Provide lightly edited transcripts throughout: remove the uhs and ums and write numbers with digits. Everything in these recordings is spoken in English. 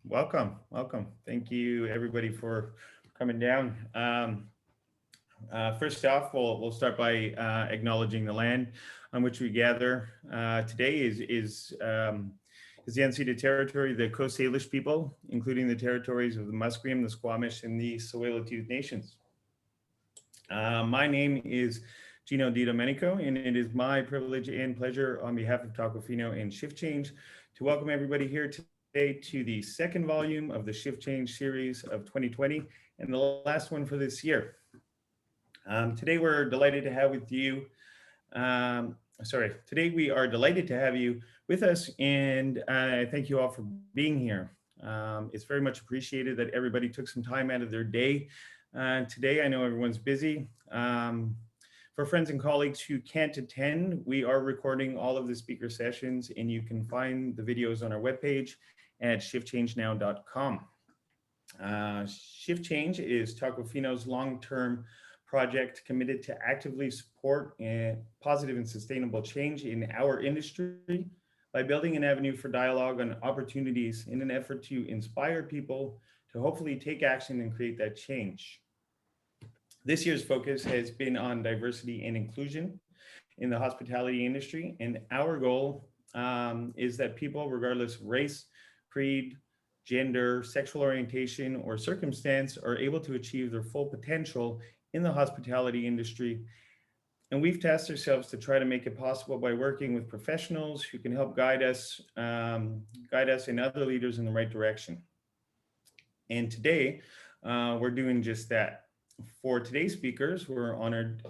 Welcome. Thank you, everybody, for coming down. First off, we'll start by acknowledging the land on which we gather. Today is the unceded territory of the Coast Salish people, including the territories of the Musqueam, the Squamish, and the Tsleil-Waututh nations. My name is Gino DiDomenico, and it is my privilege and pleasure on behalf of Tacofino and Shift Change to welcome everybody here today to the second volume of the Shift Change series of 2020 and the last one for this year. Today we're delighted to have with you, today we are delighted to have you with us, and I thank you all for being here. It's very much appreciated that everybody took some time out of their day today. I know everyone's busy. For friends and colleagues who can't attend, we are recording all of the speaker sessions, and you can find the videos on our webpage at shiftchangenow.com. Shift Change is Tacofino's long-term project committed to actively support positive and sustainable change in our industry by building an avenue for dialogue on opportunities in an effort to inspire people to hopefully take action and create that change. This year's focus has been on diversity and inclusion in the hospitality industry, and our goal is that people, regardless of race, creed, gender, sexual orientation, or circumstance, are able to achieve their full potential in the hospitality industry. And we've tasked ourselves to try to make it possible by working with professionals who can help guide us and other leaders in the right direction. And today, we're doing just that. For today's speakers, we're honored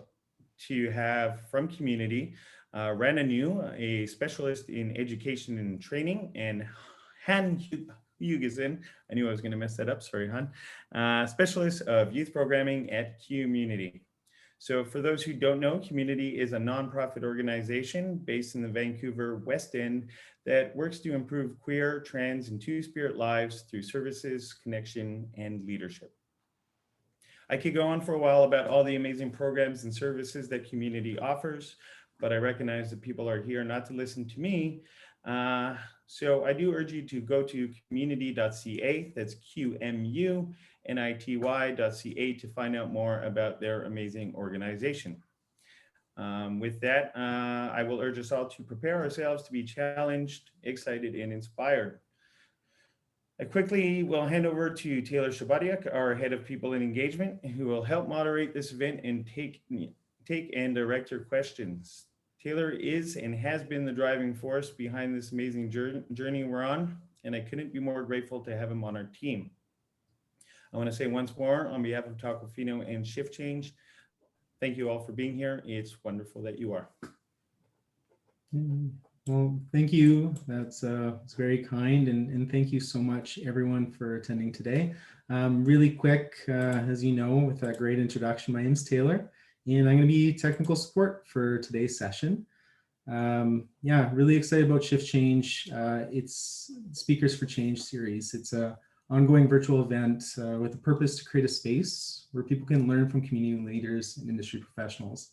to have from Qmunity, Rana, a specialist in education and training, and Han Hugeson, I knew I was going to mess that up, sorry Han, specialist of youth programming at Qmunity. So for those who don't know, Qmunity is a nonprofit organization based in the Vancouver West End that works to improve queer, trans, and Two-Spirit lives through services, connection, and leadership. I could go on for a while about all the amazing programs and services that Qmunity offers, but I recognize that people are here not to listen to me. So I do urge you to go to qmunity.ca, that's QMUNITY.ca, to find out more about their amazing organization. With that, I will urge us all to prepare ourselves to be challenged, excited, and inspired. I quickly will hand over to Taylor Shabadiak, our head of people and engagement, who will help moderate this event and take and direct your questions. Taylor is and has been the driving force behind this amazing journey we're on, and I couldn't be more grateful to have him on our team. I want to say once more, on behalf of Tacofino and Shift Change, thank you all for being here. It's wonderful that you are. Well, thank you. That's very kind, and thank you so much, everyone, for attending today. Really quick, as you know, with that great introduction, my name's Taylor, and I'm going to be technical support for today's session. Yeah, really excited about Shift Change. It's Speakers for Change series. It's an ongoing virtual event with the purpose to create a space where people can learn from community leaders and industry professionals,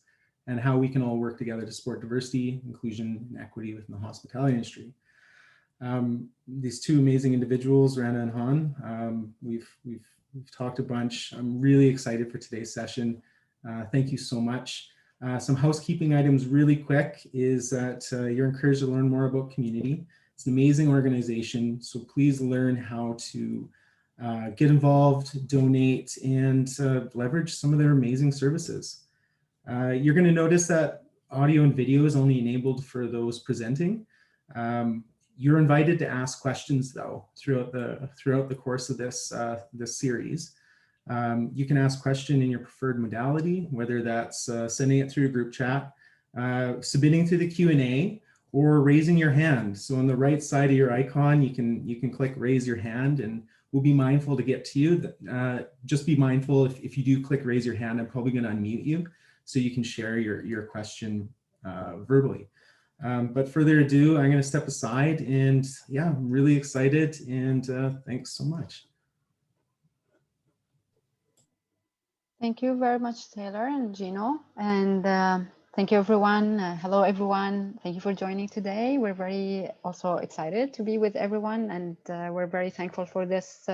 and how we can all work together to support diversity, inclusion, and equity within the hospitality industry. These two amazing individuals, Rana and Han, we've talked a bunch. I'm really excited for today's session. Thank you so much. Some housekeeping items really quick is that you're encouraged to learn more about Qmunity. It's an amazing organization, so please learn how to get involved, donate, and leverage some of their amazing services. You're going to notice that audio and video is only enabled for those presenting. You're invited to ask questions, though, throughout the course of this series. You can ask a question in your preferred modality, whether that's sending it through a group chat, submitting through the Q&A, or raising your hand. So on the right side of your icon, you can click raise your hand, and we'll be mindful to get to you. Just be mindful if you do click raise your hand, I'm probably going to unmute you so you can share your question verbally. But further ado, I'm going to step aside, and yeah, I'm really excited, and thanks so much. Thank you very much, Taylor and Gino. And Thank you, everyone. Hello, everyone. Thank you for joining today. We're very also excited to be with everyone, and we're very thankful for this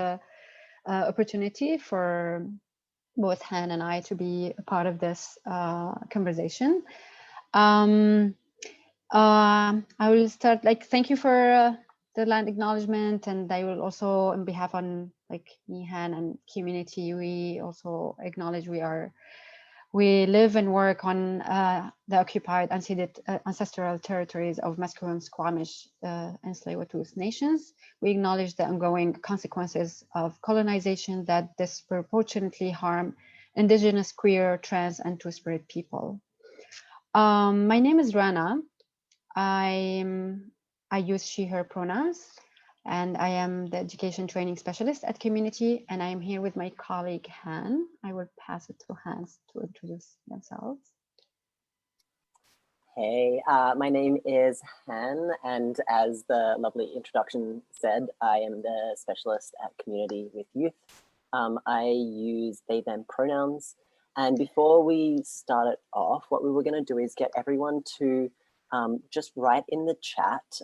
opportunity for both Han and I to be a part of this conversation. I will start, thank you for the land acknowledgement, and I will also, on behalf on me, Han, and Qmunity, we also acknowledge we live and work on the occupied, unceded ancestral territories of Musqueam, Squamish, and Tsleil-Waututh nations. We acknowledge the ongoing consequences of colonization that disproportionately harm Indigenous, queer, trans, and Two-Spirit people. My name is Rana. I use she, her pronouns, and I am the education training specialist at Community, and I am here with my colleague, Han. I will pass it to Hans to introduce themselves. Hey, my name is Han, and as the lovely introduction said, I am the specialist at Community with youth. I use they, them pronouns. And before we start it off, what we were going to do is get everyone to just write in the chat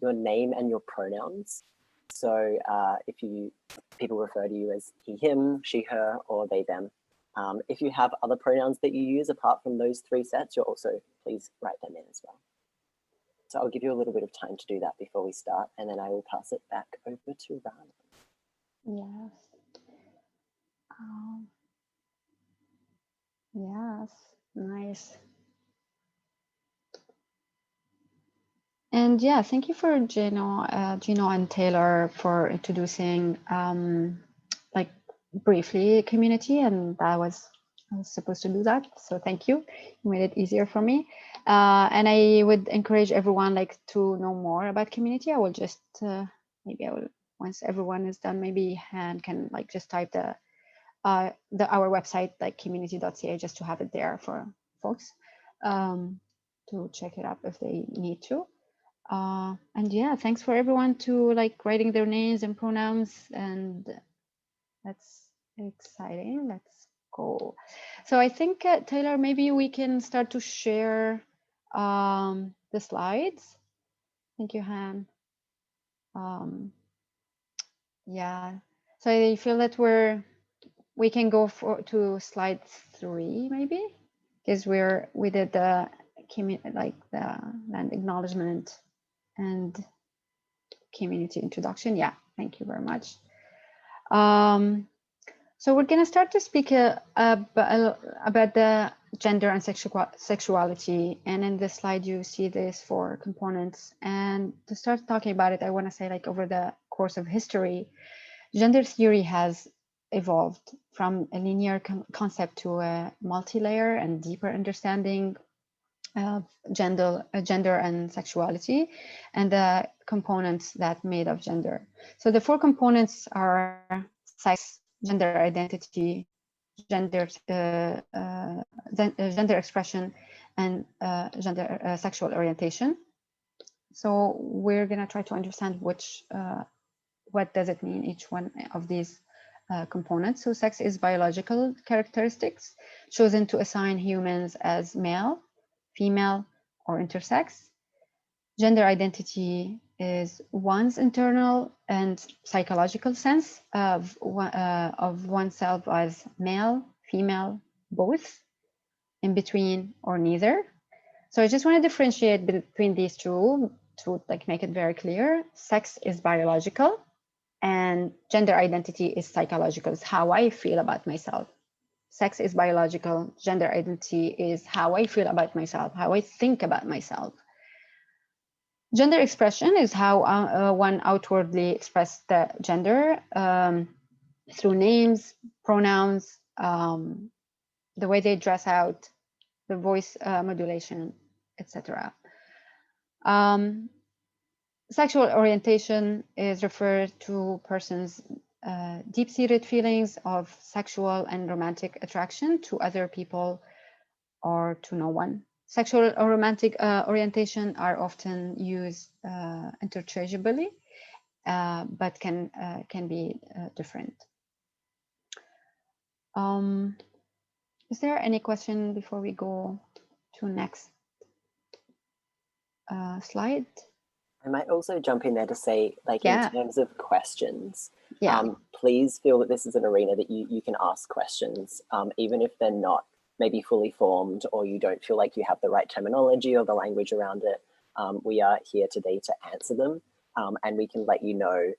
your name and your pronouns. So if people refer to you as he, him, she, her, or they, them. If you have other pronouns that you use apart from those three sets, you'll also please write them in as well. So I'll give you a little bit of time to do that before we start, and then I will pass it back over to Rana. Yes. Yes, nice. And yeah, thank you for Gino and Taylor for introducing briefly Community, and I was supposed to do that, so thank you. You made it easier for me. And I would encourage everyone to know more about Community. I will just maybe I will, once everyone is done, maybe Han can just type our website, community.ca, just to have it there for folks to check it up if they need to. And yeah, thanks for everyone to writing their names and pronouns, and that's exciting. Let's go. So I think Taylor, maybe we can start to share the slides. Thank you, Han. Yeah, so I feel that we can go to slide 3 maybe, because we did the land acknowledgement and Community introduction. Yeah, thank you very much. So we're going to start to speak about the gender and sexuality. And in this slide, you see these 4 components. And to start talking about it, I want to say over the course of history, gender theory has evolved from a linear concept to a multi-layer and deeper understanding of gender and sexuality and the components that made of gender. So the 4 components are sex, gender identity, gender expression, and sexual orientation. So we're going to try to understand what does it mean, each one of these components. So sex is biological characteristics chosen to assign humans as male, female, or intersex. Gender identity is one's internal and psychological sense of oneself as male, female, both, in between, or neither. So I just want to differentiate between these two to make it very clear. Sex is biological and gender identity is psychological. It's how I feel about myself. Sex is biological. Gender identity is how I feel about myself, how I think about myself. Gender expression is how one outwardly expresses the gender through names, pronouns, the way they dress out, the voice modulation, etc. Sexual orientation is referred to persons' deep-seated feelings of sexual and romantic attraction to other people or to no one. Sexual or romantic orientation are often used interchangeably, but can be different. Is there any question before we go to next slide. I might also jump in there to say, like, Yeah. in terms of questions, Yeah. please feel that this is an arena that you can ask questions, even if they're not maybe fully formed, or you don't feel like you have the right terminology or the language around it. We are here today to answer them, and we can let you know,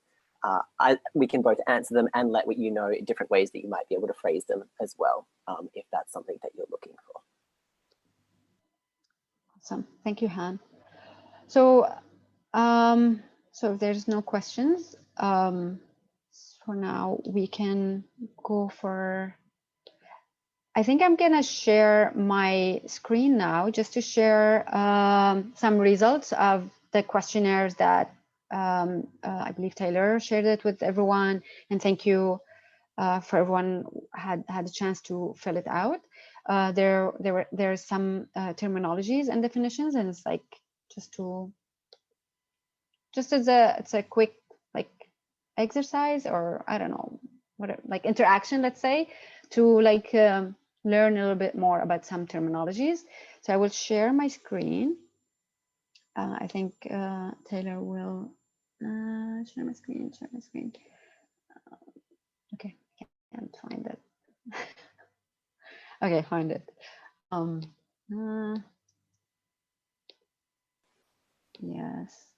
we can both answer them and let you know different ways that you might be able to phrase them as well, if that's something that you're looking for. Awesome. Thank you, Han. So, so if there's no questions, for now, we can go for, I think I'm gonna share my screen now just to share some results of the questionnaires that I believe Taylor shared it with everyone. And thank you for everyone had a chance to fill it out. There's some terminologies and definitions, and it's like just as it's a quick like exercise, or I don't know, what, like interaction, let's say, to like learn a little bit more about some terminologies. So I will share my screen. I think Taylor will share my screen. Okay, I can't find it. Okay, find it. Yes,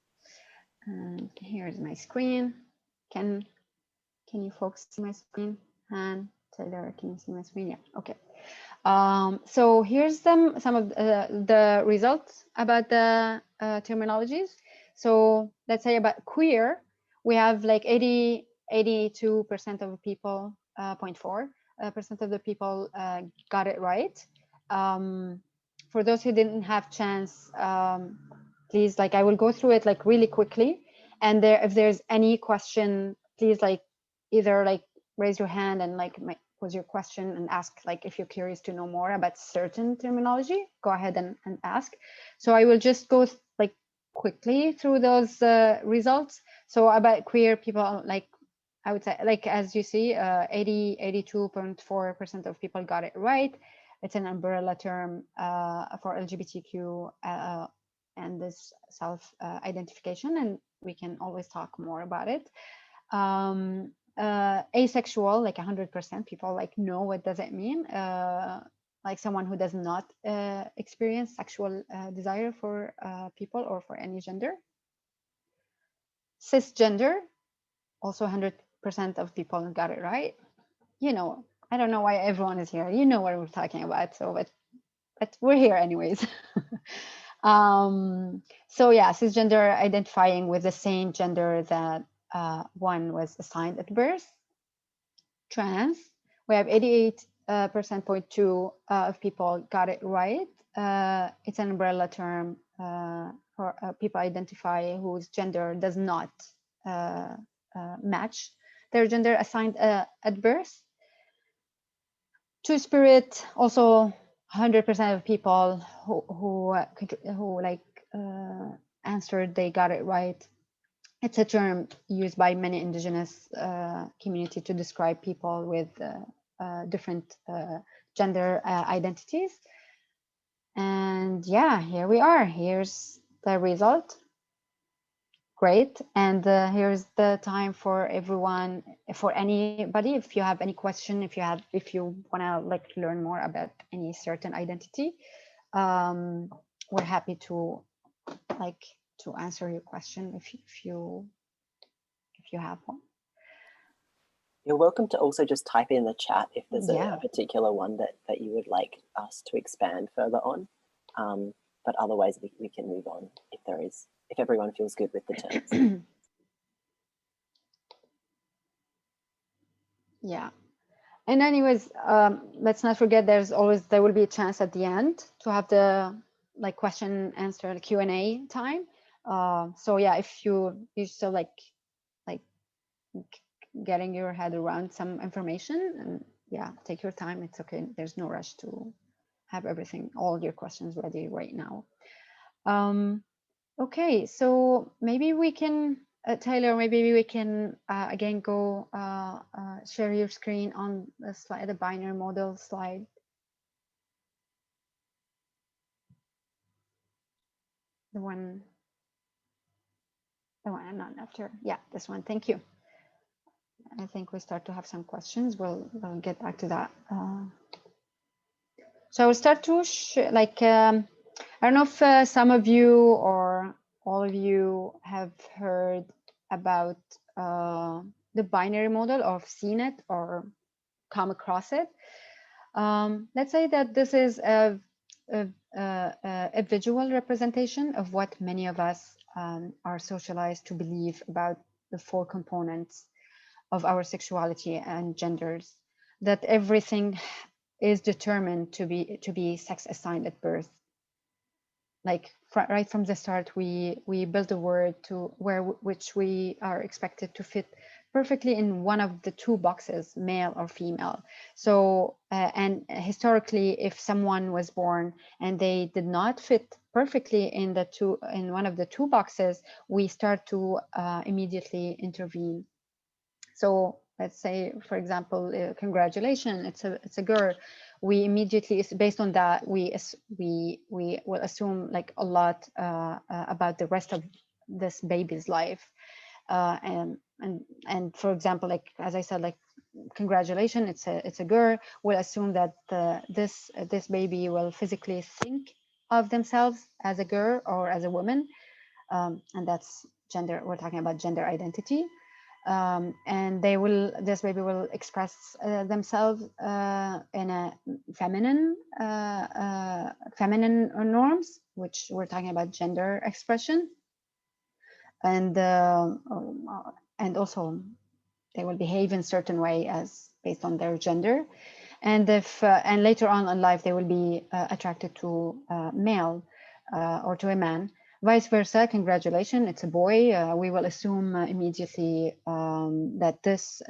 and here's my screen. Can you folks see my screen? Han, Taylor, can you see my screen? Yeah, okay. So here's some of the results about the terminologies. So let's say about queer, we have like 82% of people, 0.4% of the people got it right. For those who didn't have chance, please, like, I will go through it like really quickly, and if there's any question, please like either like raise your hand and like pose your question and ask, like if you're curious to know more about certain terminology, go ahead and ask. So I will just go like quickly through those results. So about queer people, like I would say, like as you see, 82.4% of people got it right. It's an umbrella term for LGBTQ and this self-identification, and we can always talk more about it. Asexual, like 100% people like know what does it mean, like someone who does not experience sexual desire for people or for any gender. Cisgender, also 100% of people got it right. You know, I don't know why everyone is here. You know what we're talking about, so but we're here anyways. So yeah, cisgender, identifying with the same gender that one was assigned at birth. Trans, we have 88.2% of people got it right. It's an umbrella term for people identify whose gender does not match their gender assigned at birth. Two-Spirt, also 100% of people who like answered they got it right. It's a term used by many indigenous community to describe people with different gender identities. And yeah, here we are. Here's the result. Great. And here's the time for everyone, for anybody, if you have any question, if you want to like learn more about any certain identity, we're happy to like to answer your question if you have one. You're welcome to also just type in the chat if there's Yeah. a particular one that you would like us to expand further on. But otherwise we can move on if everyone feels good with the terms. Yeah. And anyways, let's not forget there will be a chance at the end to have the like question answer, the Q&A time. So yeah, if you're still like getting your head around some information, and yeah, take your time. It's okay. There's no rush to have all your questions ready right now. Okay, so maybe we can, Taylor, maybe we can again go share your screen on the slide, the binary model slide. The one I'm not after. Yeah, this one. Thank you. I think we start to have some questions. We'll get back to that. So I will start to I don't know if some of you or all of you have heard about the binary model or seen it or come across it. Let's say that this is a visual representation of what many of us are socialized to believe about the 4 components of our sexuality and genders, that everything is determined to be sex assigned at birth. Like right from the start, we build a word to which we are expected to fit perfectly in one of the 2 boxes, male or female. So and historically, if someone was born and they did not fit perfectly in one of the 2 boxes, we start to immediately intervene. So let's say, for example, congratulations, it's a girl. We immediately, based on that, we will assume like a lot about the rest of this baby's life. And for example, like as I said, like congratulations, it's a girl. We'll assume that this baby will physically think of themselves as a girl or as a woman, and that's gender. We're talking about gender identity. And this baby will express themselves in a feminine norms, which we're talking about gender expression, and also they will behave in certain way as based on their gender, and if and later on in life they will be attracted to male or to a man. Vice versa, congratulations, it's a boy. We will assume immediately that this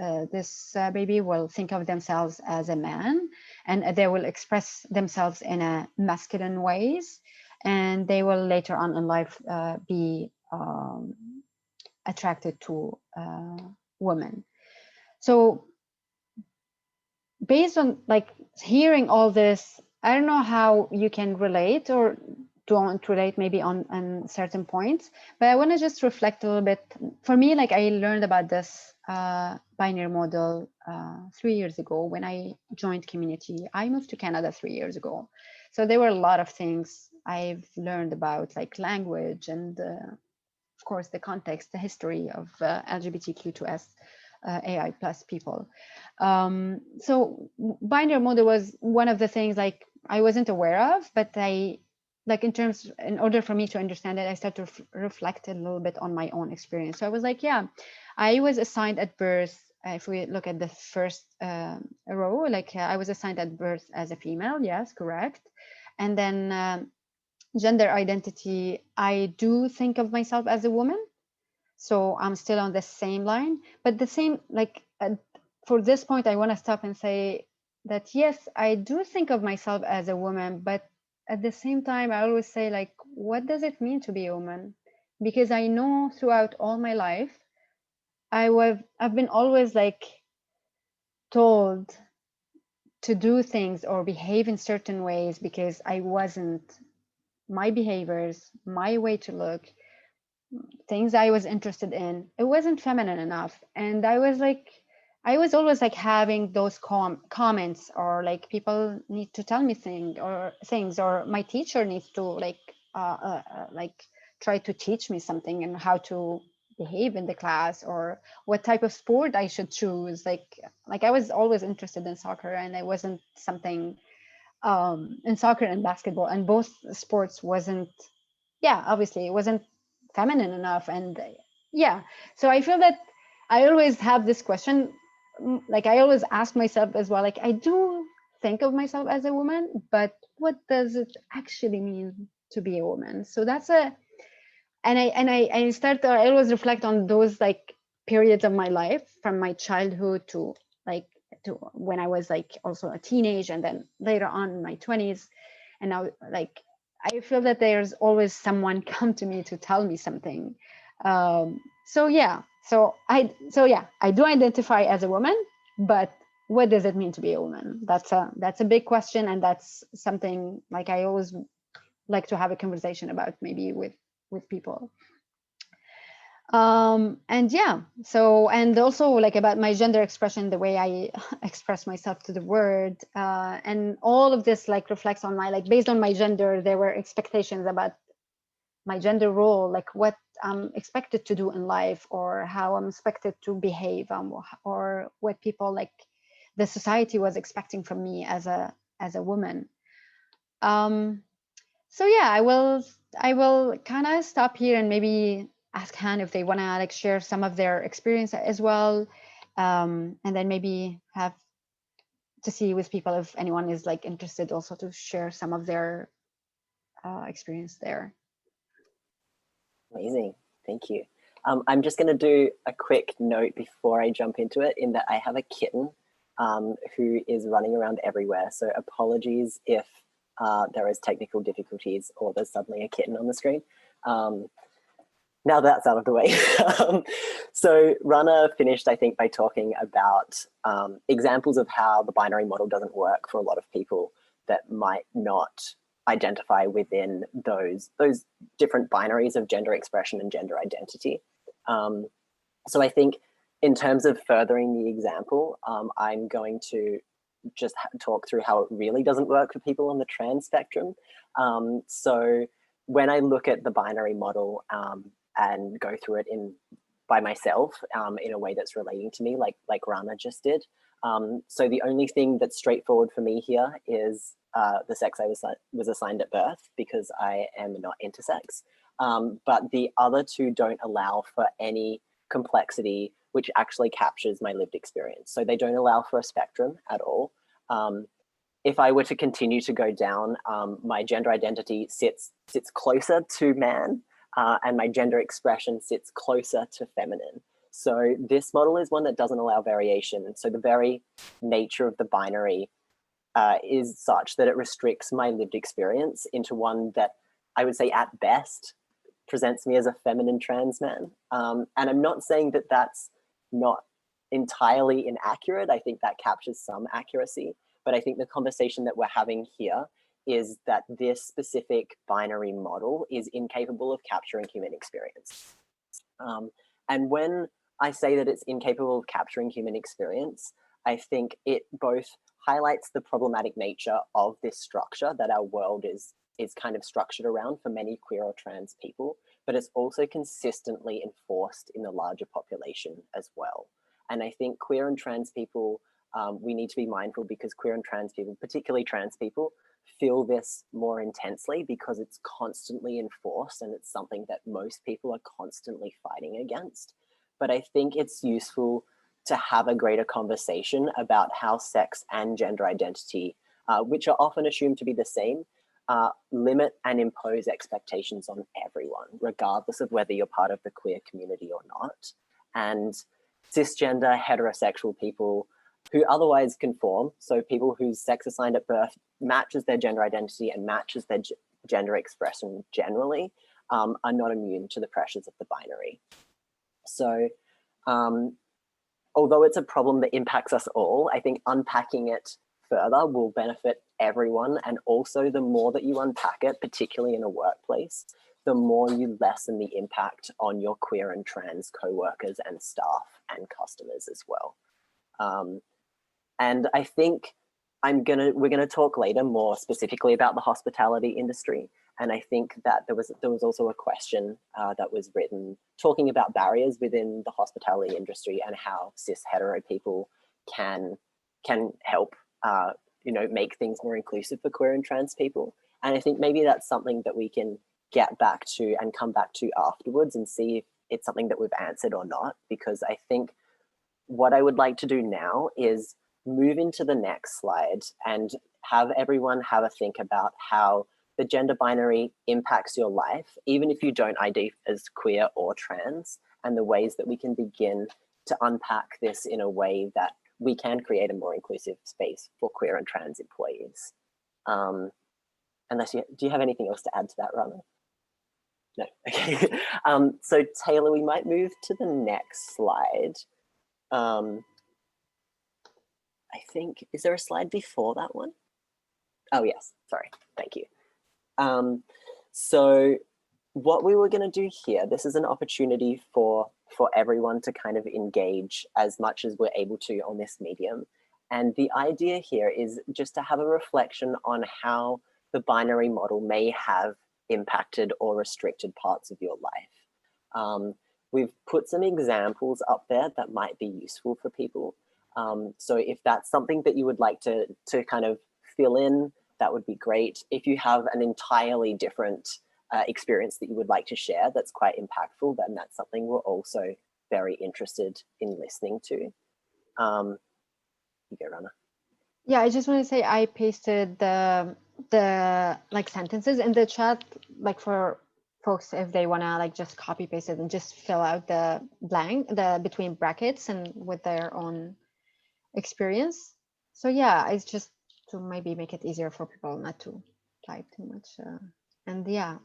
baby will think of themselves as a man, and they will express themselves in a masculine ways, and they will later on in life be attracted to women. So based on like hearing all this, I don't know how you can relate or don't relate maybe on certain points, but I want to just reflect a little bit. For me, like I learned about this binary model 3 years ago when I joined Qmunity. I moved to Canada 3 years ago. So there were a lot of things I've learned about, like language and of course the context, the history of LGBTQ2S AI plus people. So binary model was one of the things like I wasn't aware of, but in order for me to understand it, I started to reflect a little bit on my own experience. So I was like, yeah, I was assigned at birth. If we look at the first row, like I was assigned at birth as a female. Yes, correct. And then gender identity, I do think of myself as a woman. So I'm still on the same line, but the same, like for this point, I want to stop and say that, yes, I do think of myself as a woman, but at the same time, I always say like, what does it mean to be a woman? Because I know throughout all my life, I've been always like told to do things or behave in certain ways because my behaviors, my way to look, things I was interested in, it wasn't feminine enough. And I was always like having those comments, or like people need to tell me things, or my teacher needs to like try to teach me something and how to behave in the class, or what type of sport I should choose. Like I was always interested in soccer, and I wasn't something in soccer and basketball, and both sports wasn't, obviously it wasn't feminine enough. And so I feel that I always have this question, like I always ask myself as well, like I do think of myself as a woman, but what does it actually mean to be a woman? So that's I always reflect on those like periods of my life, from my childhood to when I was like also a teenage, and then later on in my 20s, and now like I feel that there's always someone come to me to tell me something. So I do identify as a woman, but what does it mean to be a woman? That's a big question, and that's something like I always like to have a conversation about, maybe with with people. And yeah, so, and also like about my gender expression, the way I express myself to the word, and all of this like reflects on my, like based on my gender, there were expectations about my gender role, like what I'm expected to do in life, or how I'm expected to behave, or what people, like the society was expecting from me as a woman. So yeah, I will kind of stop here and maybe ask Han if they want to like share some of their experience as well, and then maybe have to see with people if anyone is like interested also to share some of their experience there. Amazing, thank you. I'm just going to do a quick note before I jump into it, in that I have a kitten who is running around everywhere. So apologies if there is technical difficulties or there's suddenly a kitten on the screen. Now that's out of the way. So Rana finished, I think, by talking about examples of how the binary model doesn't work for a lot of people that might not identify within those different binaries of gender expression and gender identity. So I think in terms of furthering the example, I'm going to just talk through how it really doesn't work for people on the trans spectrum. So when I look at the binary model and go through it by myself in a way that's relating to me, like Rana just did. So the only thing that's straightforward for me here is the sex I was assigned at birth, because I am not intersex. But the other two don't allow for any complexity which actually captures my lived experience. So they don't allow for a spectrum at all. If I were to continue to go down, my gender identity sits closer to man, and my gender expression sits closer to feminine. So this model is one that doesn't allow variation. So the very nature of the binary is such that it restricts my lived experience into one that I would say at best presents me as a feminine trans man. And I'm not saying that that's not entirely inaccurate. I think that captures some accuracy, but I think the conversation that we're having here is that this specific binary model is incapable of capturing human experience. And when I say that it's incapable of capturing human experience, I think it both highlights the problematic nature of this structure that our world is kind of structured around for many queer or trans people, but it's also consistently enforced in the larger population as well. And I think queer and trans people, we need to be mindful, because queer and trans people, particularly trans people, feel this more intensely because it's constantly enforced and it's something that most people are constantly fighting against. But I think it's useful to have a greater conversation about how sex and gender identity, which are often assumed to be the same, limit and impose expectations on everyone, regardless of whether you're part of the queer community or not. And cisgender heterosexual people who otherwise conform, so people whose sex assigned at birth matches their gender identity and matches their gender expression generally, are not immune to the pressures of the binary. So although it's a problem that impacts us all, I think unpacking it further will benefit everyone. And also the more that you unpack it, particularly in a workplace, the more you lessen the impact on your queer and trans co-workers and staff and customers as well. And I think we're gonna talk later more specifically about the hospitality industry. And I think that there was also a question that was written talking about barriers within the hospitality industry and how cis hetero people can help make things more inclusive for queer and trans people. And I think maybe that's something that we can get back to and come back to afterwards and see if it's something that we've answered or not. Because I think what I would like to do now is move into the next slide and have everyone have a think about how the gender binary impacts your life, even if you don't ID as queer or trans, and the ways that we can begin to unpack this in a way that we can create a more inclusive space for queer and trans employees. Do you have anything else to add to that, Rana? No, okay. So Taylor, we might move to the next slide. I think, is there a slide before that one? Oh yes, sorry, thank you. So what we were going to do here, this is an opportunity for everyone to kind of engage as much as we're able to on this medium. And the idea here is just to have a reflection on how the binary model may have impacted or restricted parts of your life. We've put some examples up there that might be useful for people. So if that's something that you would like to kind of fill in, that would be great. If you have an entirely different experience that you would like to share that's quite impactful, then that's something we're also very interested in listening to. You go, Rana. Yeah, I just want to say I pasted the like sentences in the chat, like for folks if they want to like just copy paste it and just fill out the blank, the between brackets and with their own experience. So yeah, it's just to maybe make it easier for people not to type too much. And yeah,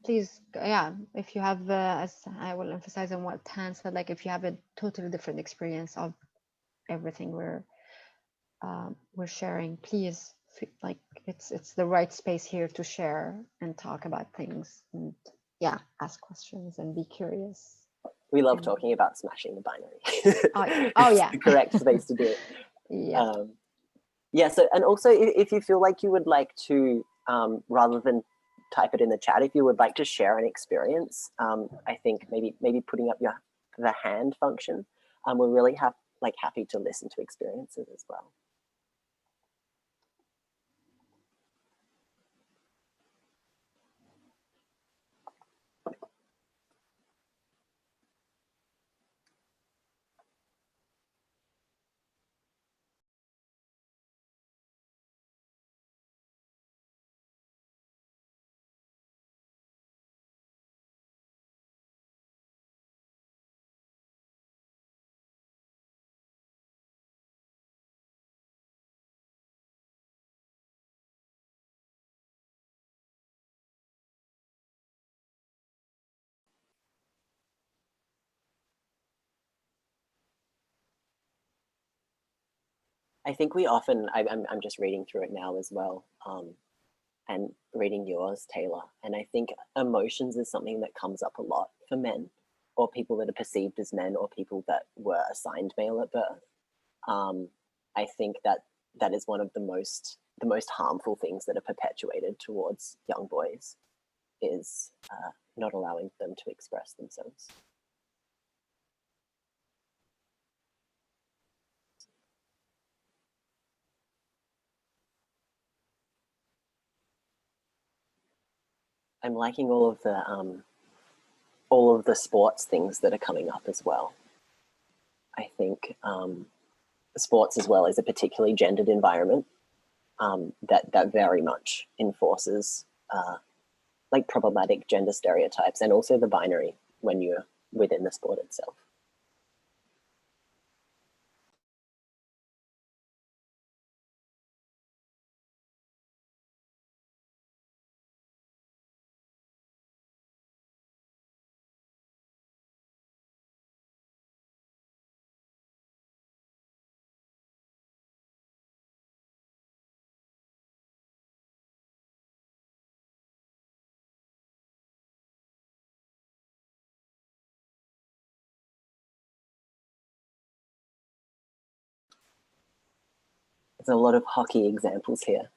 please, yeah, if you have, as I will emphasize on what Han said, like if you have a totally different experience of everything we're sharing, please, like it's the right space here to share and talk about things and yeah, ask questions and be curious. We love talking about smashing the binary. Oh yeah. The correct space to do it. Yeah. Yeah, so, and also if you feel like you would like to, rather than type it in the chat, if you would like to share an experience, I think maybe putting up the hand function, we're really happy to listen to experiences as well. I think we often, I'm just reading through it now as well, and reading yours, Taylor. And I think emotions is something that comes up a lot for men, or people that are perceived as men, or people that were assigned male at birth. I think that is one of the most harmful things that are perpetuated towards young boys, is not allowing them to express themselves. I'm liking all of the sports things that are coming up as well. I think sports as well is a particularly gendered environment that very much enforces like problematic gender stereotypes, and also the binary when you're within the sport itself. There's a lot of hockey examples here,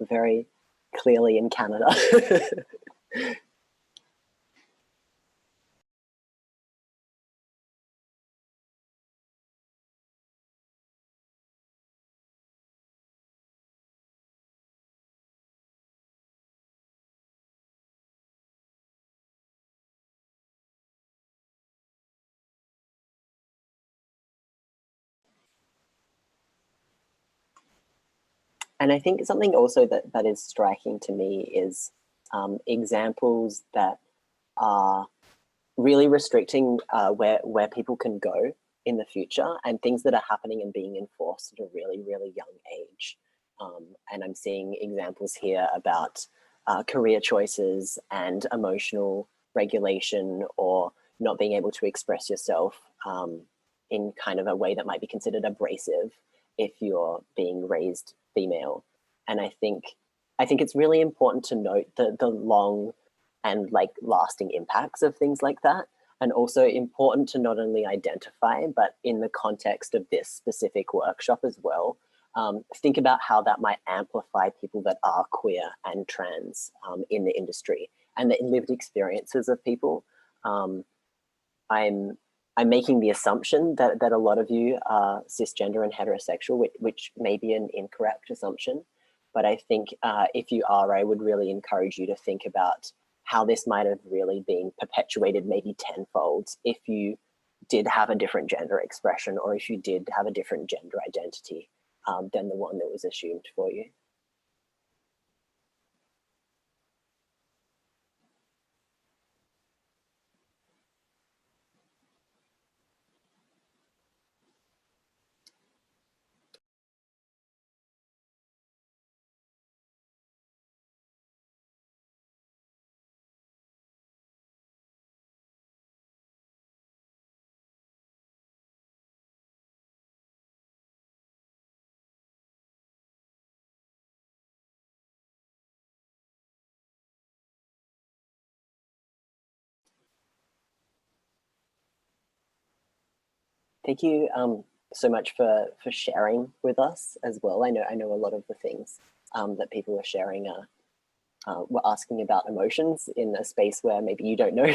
very clearly in Canada. And I think something also that is striking to me is examples that are really restricting where people can go in the future, and things that are happening and being enforced at a really, really young age. And I'm seeing examples here about career choices and emotional regulation, or not being able to express yourself in kind of a way that might be considered abrasive if you're being raised female. And I think it's really important to note the long and like lasting impacts of things like that. And also important to not only identify, but in the context of this specific workshop as well, think about how that might amplify people that are queer and trans in the industry and the lived experiences of people. I'm making the assumption that a lot of you are cisgender and heterosexual, which may be an incorrect assumption. But I think if you are, I would really encourage you to think about how this might have really been perpetuated maybe tenfold if you did have a different gender expression, or if you did have a different gender identity than the one that was assumed for you. Thank you so much for sharing with us as well. I know a lot of the things that people are sharing were asking about emotions in a space where maybe you don't know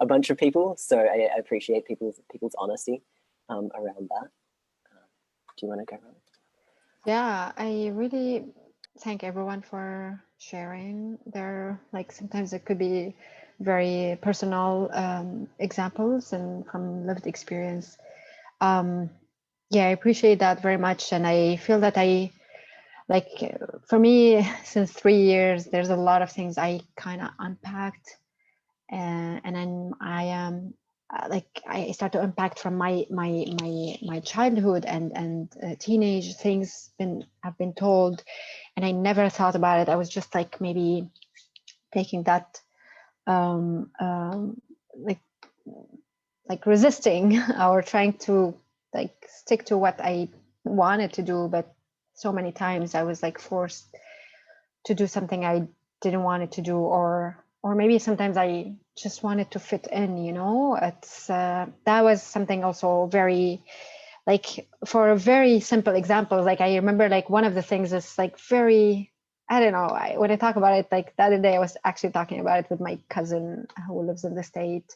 a bunch of people. So I appreciate people's honesty around that. Do you want to go, Rana? Yeah, I really thank everyone for sharing their, like, sometimes it could be very personal examples and from lived experience. Yeah, I appreciate that very much. And I feel that for me, since 3 years, there's a lot of things I kind of unpacked. And then I start to unpack from my childhood and teenage things I've been told, and I never thought about it. I was just like maybe taking that like resisting or trying to like stick to what I wanted to do, but so many times I was like forced to do something I didn't want it to do, or maybe sometimes I just wanted to fit in, you know. It's that was something also very, like, for a very simple example, like I remember like one of the things is like very, I don't know, when I talk about it, like the other day I was actually talking about it with my cousin who lives in the state,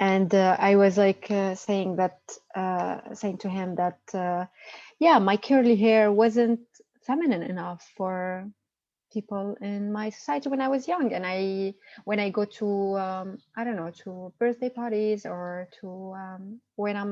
and I was like saying to him that yeah, my curly hair wasn't feminine enough for people in my society when I was young. And when I go to I don't know, to birthday parties, or to when I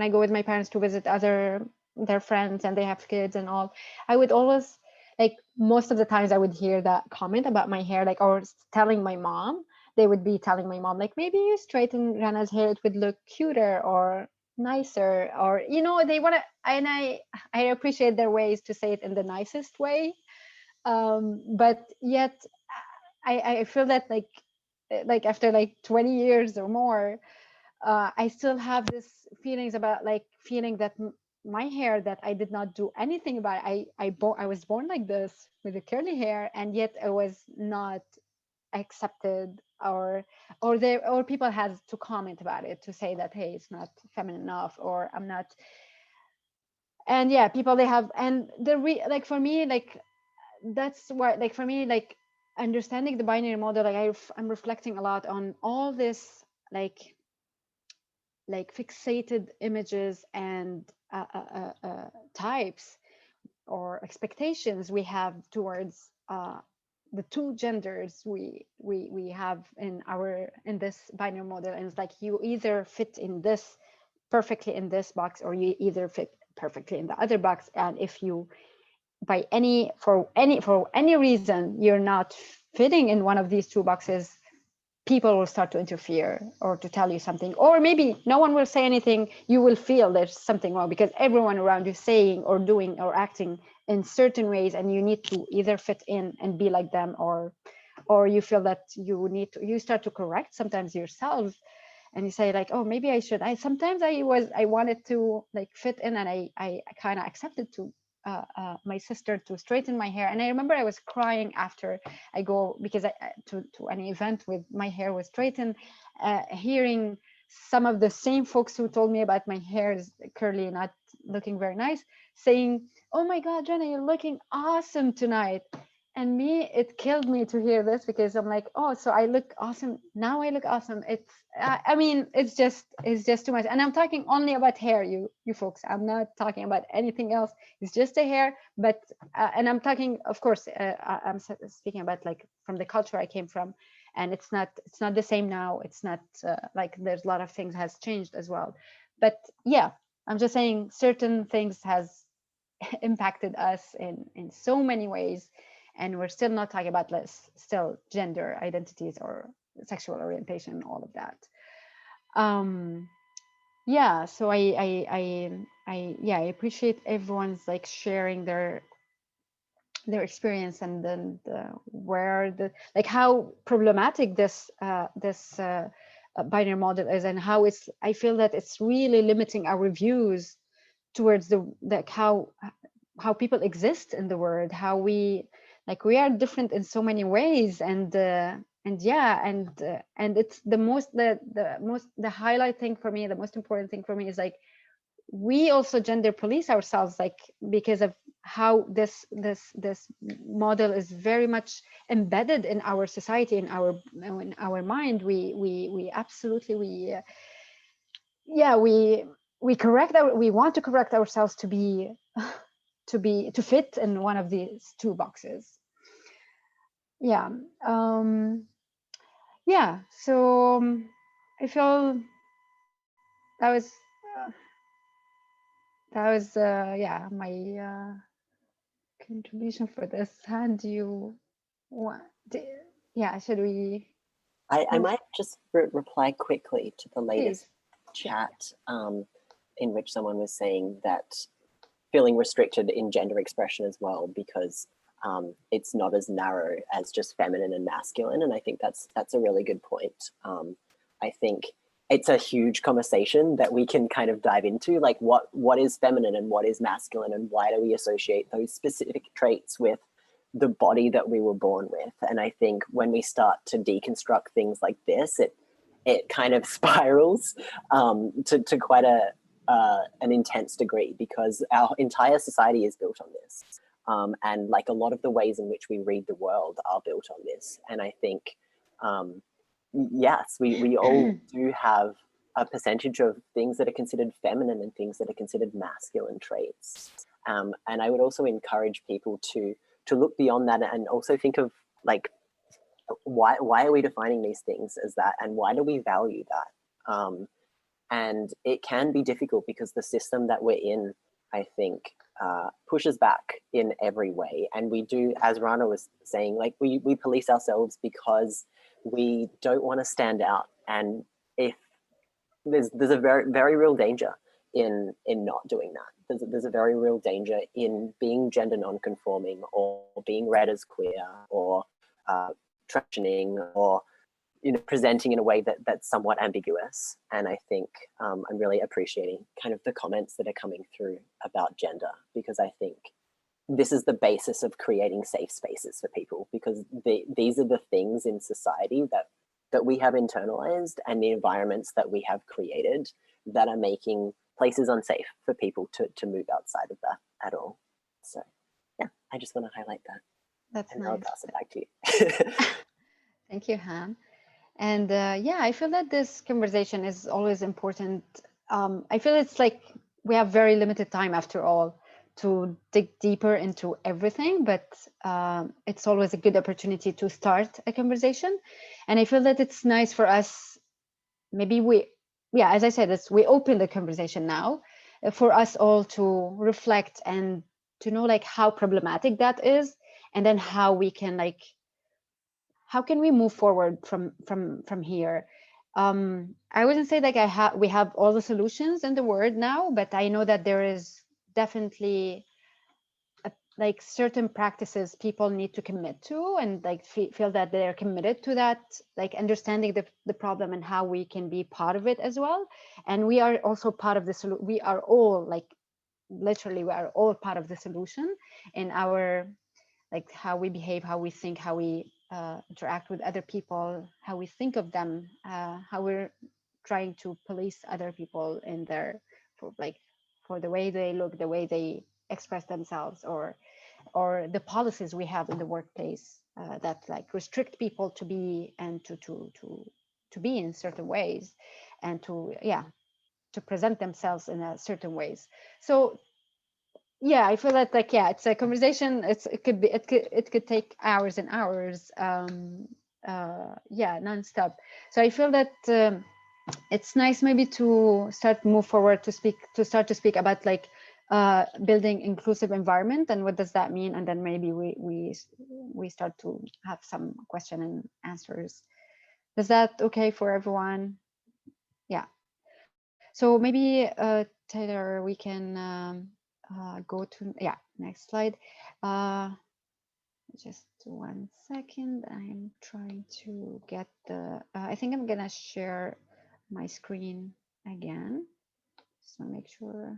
go with my parents to visit their friends and they have kids and all, I would always, like, most of the times I would hear that comment about my hair, like, or telling my mom, they would be telling my mom, like, maybe you straighten Rana's hair, it would look cuter or nicer, or, you know, they want to, and I appreciate their ways to say it in the nicest way, but yet I feel that like after like 20 years or more, I still have this feelings about, like, feeling that my hair, that I did not do anything about it. I was born like this with the curly hair, and yet I was not accepted, or people had to comment about it, to say that, hey, it's not feminine enough, or I'm not. And yeah, people, they have, and like for me, like, that's why, like, for me, like, understanding the binary model, like I'm reflecting a lot on all this, like fixated images and types or expectations we have towards the two genders we have in this binary model. And it's like, you either fit in this perfectly in this box, or you either fit perfectly in the other box. And if you, for any reason, you're not fitting in one of these two boxes, people will start to interfere or to tell you something, or maybe no one will say anything. You will feel there's something wrong because everyone around you saying or doing or acting in certain ways, and you need to either fit in and be like them, or you feel that you start to correct sometimes yourself, and you say, like, oh, maybe I should. I wanted to, like, fit in, and I kind of accepted to my sister to straighten my hair, and I remember I was crying after I go, because to an event with my hair was straightened, hearing some of the same folks who told me about my hair is curly, not looking very nice, saying, "Oh my God, Jenna, you're looking awesome tonight." And me, it killed me to hear this, because I'm like, oh, so I look awesome now. I look awesome. It's, I mean, it's just too much. And I'm talking only about hair, you folks. I'm not talking about anything else. It's just a hair. But and I'm talking, of course, I'm speaking about like from the culture I came from, and it's not the same now. It's not like there's a lot of things has changed as well. But yeah, I'm just saying certain things has impacted us in so many ways. And we're still not talking about still gender identities or sexual orientation, all of that. Yeah, so I appreciate everyone's like sharing their experience, and then like how problematic this binary model is, and how I feel that it's really limiting our views towards how people exist in the world, how we are different in so many ways, and it's the highlight thing for me, the most important thing for me is like we also gender police ourselves, like because of how this model is very much embedded in our society, in our mind. We absolutely we want to correct ourselves to fit in one of these two boxes. Yeah. So I feel that was my contribution for this. And should we? I might just reply quickly to the latest Please. chat in which someone was saying that feeling restricted in gender expression as well, because it's not as narrow as just feminine and masculine. And I think that's a really good point. I think it's a huge conversation that we can kind of dive into, like what is feminine and what is masculine, and why do we associate those specific traits with the body that we were born with. And I think when we start to deconstruct things like this, it kind of spirals to quite an intense degree, because our entire society is built on this. And like a lot of the ways in which we read the world are built on this. And I think, yes, we all do have a percentage of things that are considered feminine and things that are considered masculine traits. And I would also encourage people to look beyond that and also think of like, why are we defining these things as that, and why do we value that? And it can be difficult because the system that we're in, I think, pushes back in every way. And we do, as Rana was saying, like we police ourselves because we don't want to stand out. And if there's a very, very real danger in not doing that. There's a very real danger in being gender non-conforming, or being read as queer, or transitioning, or presenting in a way that's somewhat ambiguous. And I think I'm really appreciating kind of the comments that are coming through about gender, because I think this is the basis of creating safe spaces for people, because these are the things in society that we have internalized, and the environments that we have created that are making places unsafe for people to move outside of that at all. So yeah, I just want to highlight that. That's nice. I'll pass it back to you. Thank you, Han. And I feel that this conversation is always important. I feel it's like we have very limited time after all to dig deeper into everything, but it's always a good opportunity to start a conversation. And I feel that it's nice for us, maybe as I said, we open the conversation now for us all to reflect and to know like how problematic that is, and then how we can how can we move forward from here. I wouldn't say like we have all the solutions in the world now, but I know that there is definitely like certain practices people need to commit to, and like feel that they're committed to that, like understanding the problem and how we can be part of it as well. And we are also part of the solution. We are all like literally we are all part of the solution in our, like how we behave, how we think, how we interact with other people, how we think of them, how we're trying to police other people in their, for the way they look, the way they express themselves, or the policies we have in the workplace that like restrict people to be and to be in certain ways, and to present themselves in a certain ways. So yeah, I feel that like, yeah, it's a conversation. It could take hours and hours, nonstop. So I feel that it's nice maybe to move forward to start to speak about like building inclusive environment, and what does that mean, and then maybe we start to have some question and answers. Is that okay for everyone? Yeah. So maybe Taylor, we can go to next slide. Just 1 second. I'm trying to get the. I think I'm gonna share my screen again. Just want to make sure.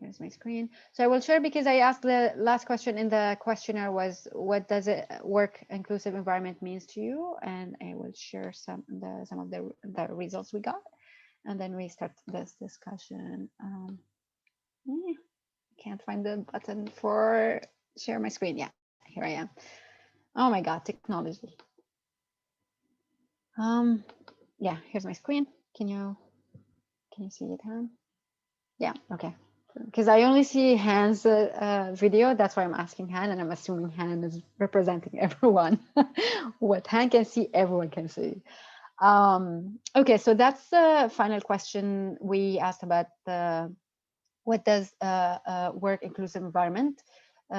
Here's my screen. So I will share, because I asked the last question in the questionnaire was, what does it work inclusive environment means to you? And I will share some of the results we got, and then we start this discussion. Can't find the button for share my screen. Yeah, here I am. Oh my God, technology. Yeah, here's my screen. Can you see it, Han? Yeah, okay. Because I only see Han's video, that's why I'm asking Han, and I'm assuming Han is representing everyone. What Han can see, everyone can see. Okay, so that's the final question we asked about what does work inclusive environment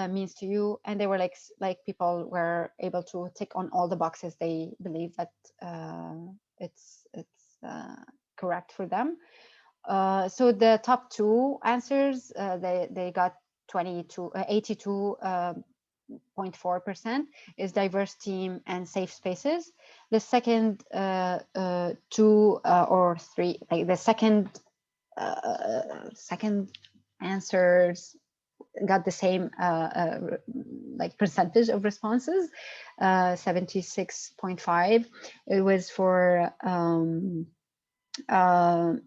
means to you, and they were like people were able to tick on all the boxes they believe that it's correct for them. So the top two answers, they got 82.4% is diverse team and safe spaces. The second two or three, like the second answers got the same like percentage of responses, 76.5. It was for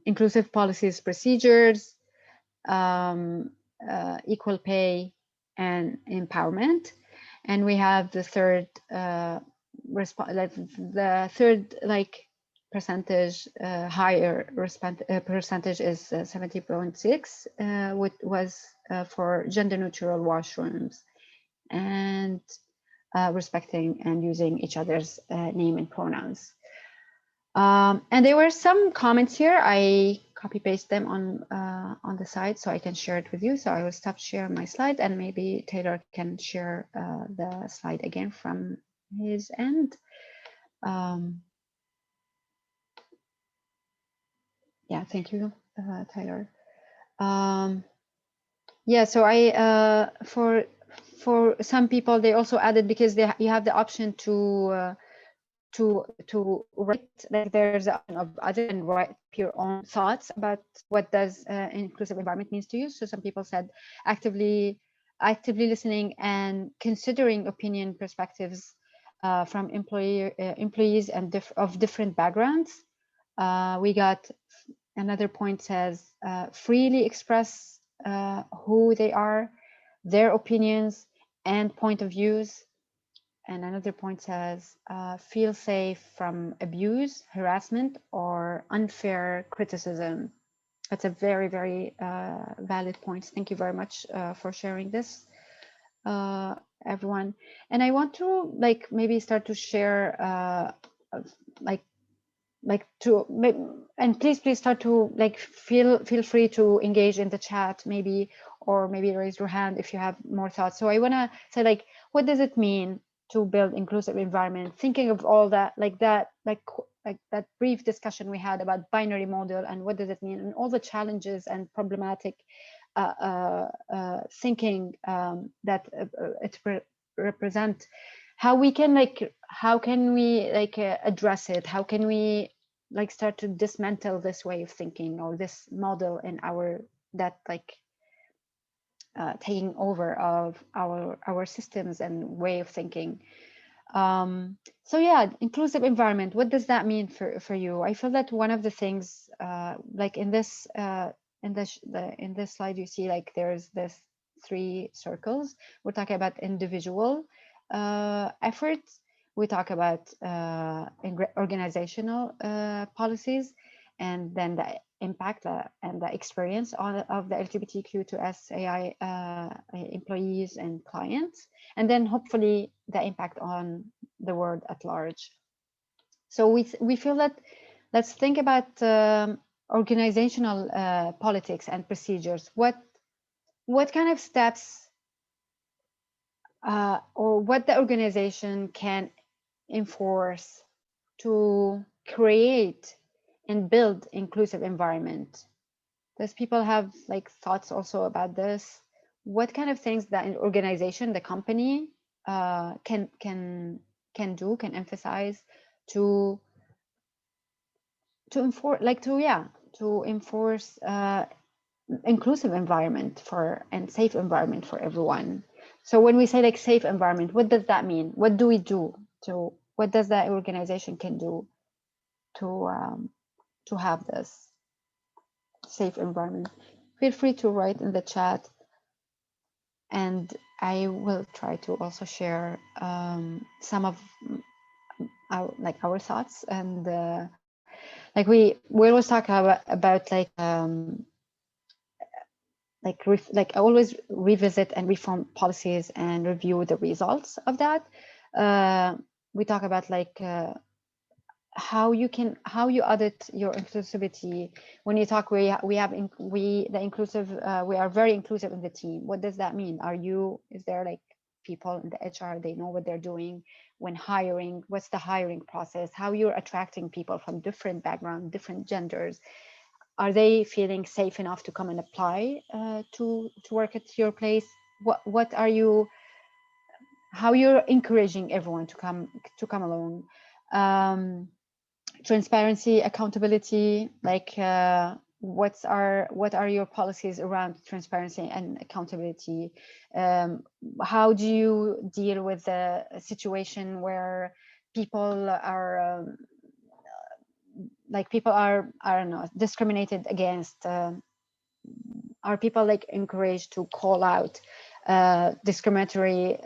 inclusive policies, procedures, equal pay, and empowerment. And we have the third percentage, higher percentage is 70.6, which was for gender neutral washrooms and respecting and using each other's name and pronouns. And there were some comments here. I copy paste them on the side so I can share it with you. So I will stop sharing my slide, and maybe Taylor can share the slide again from his end. Yeah, thank you, Tyler. Yeah, so I for some people they also added, because you have the option to write, like there's an option of other and write your own thoughts about what does inclusive environment means to you. So some people said actively listening and considering opinion perspectives from employees and of different backgrounds. We got another point says freely express who they are, their opinions and point of views. And another point says feel safe from abuse, harassment, or unfair criticism. That's a very, very valid point. Thank you very much for sharing this, everyone. And I want to maybe start to share and please start to feel free to engage in the chat, maybe, or maybe raise your hand if you have more thoughts. So I want to say what does it mean to build inclusive environment, thinking of all that, that brief discussion we had about binary model and what does it mean, and all the challenges and problematic thinking that it represent. How we can how can we address it? How can we like start to dismantle this way of thinking or this model in our that like taking over of our systems and way of thinking. So yeah, inclusive environment, what does that mean for you? I feel that one of the things like in this in this slide you see like there's this 3 circles. We're talking about individual efforts, we talk about organizational policies, and then the impact and the experience of the LGBTQ2S AI employees and clients, and then hopefully the impact on the world at large. So we feel that let's think about organizational politics and procedures. What kind of steps or what the organization can enforce to create and build inclusive environment? Does people have like thoughts also about this? What kind of things that an organization, the company, can do, can emphasize to enforce, like to enforce inclusive environment for and safe environment for everyone? So when we say like safe environment, what does that mean? What do we do to? What does that organization can do to have this safe environment? Feel free to write in the chat, and I will try to also share some of our thoughts. And like we always talk about like I always revisit and reform policies and review the results of that. We talk about like how you audit your inclusivity. When you talk, we are very inclusive in the team. What does that mean? Is there like people in the HR, they know what they're doing when hiring? What's the hiring process? How you're attracting people from different backgrounds, different genders? Are they feeling safe enough to come and apply to work at your place? What are you? How you're encouraging everyone to come along? Transparency, accountability, like what are your policies around transparency and accountability? How do you deal with a situation where people are I don't know, discriminated against? Are people like encouraged to call out discriminatory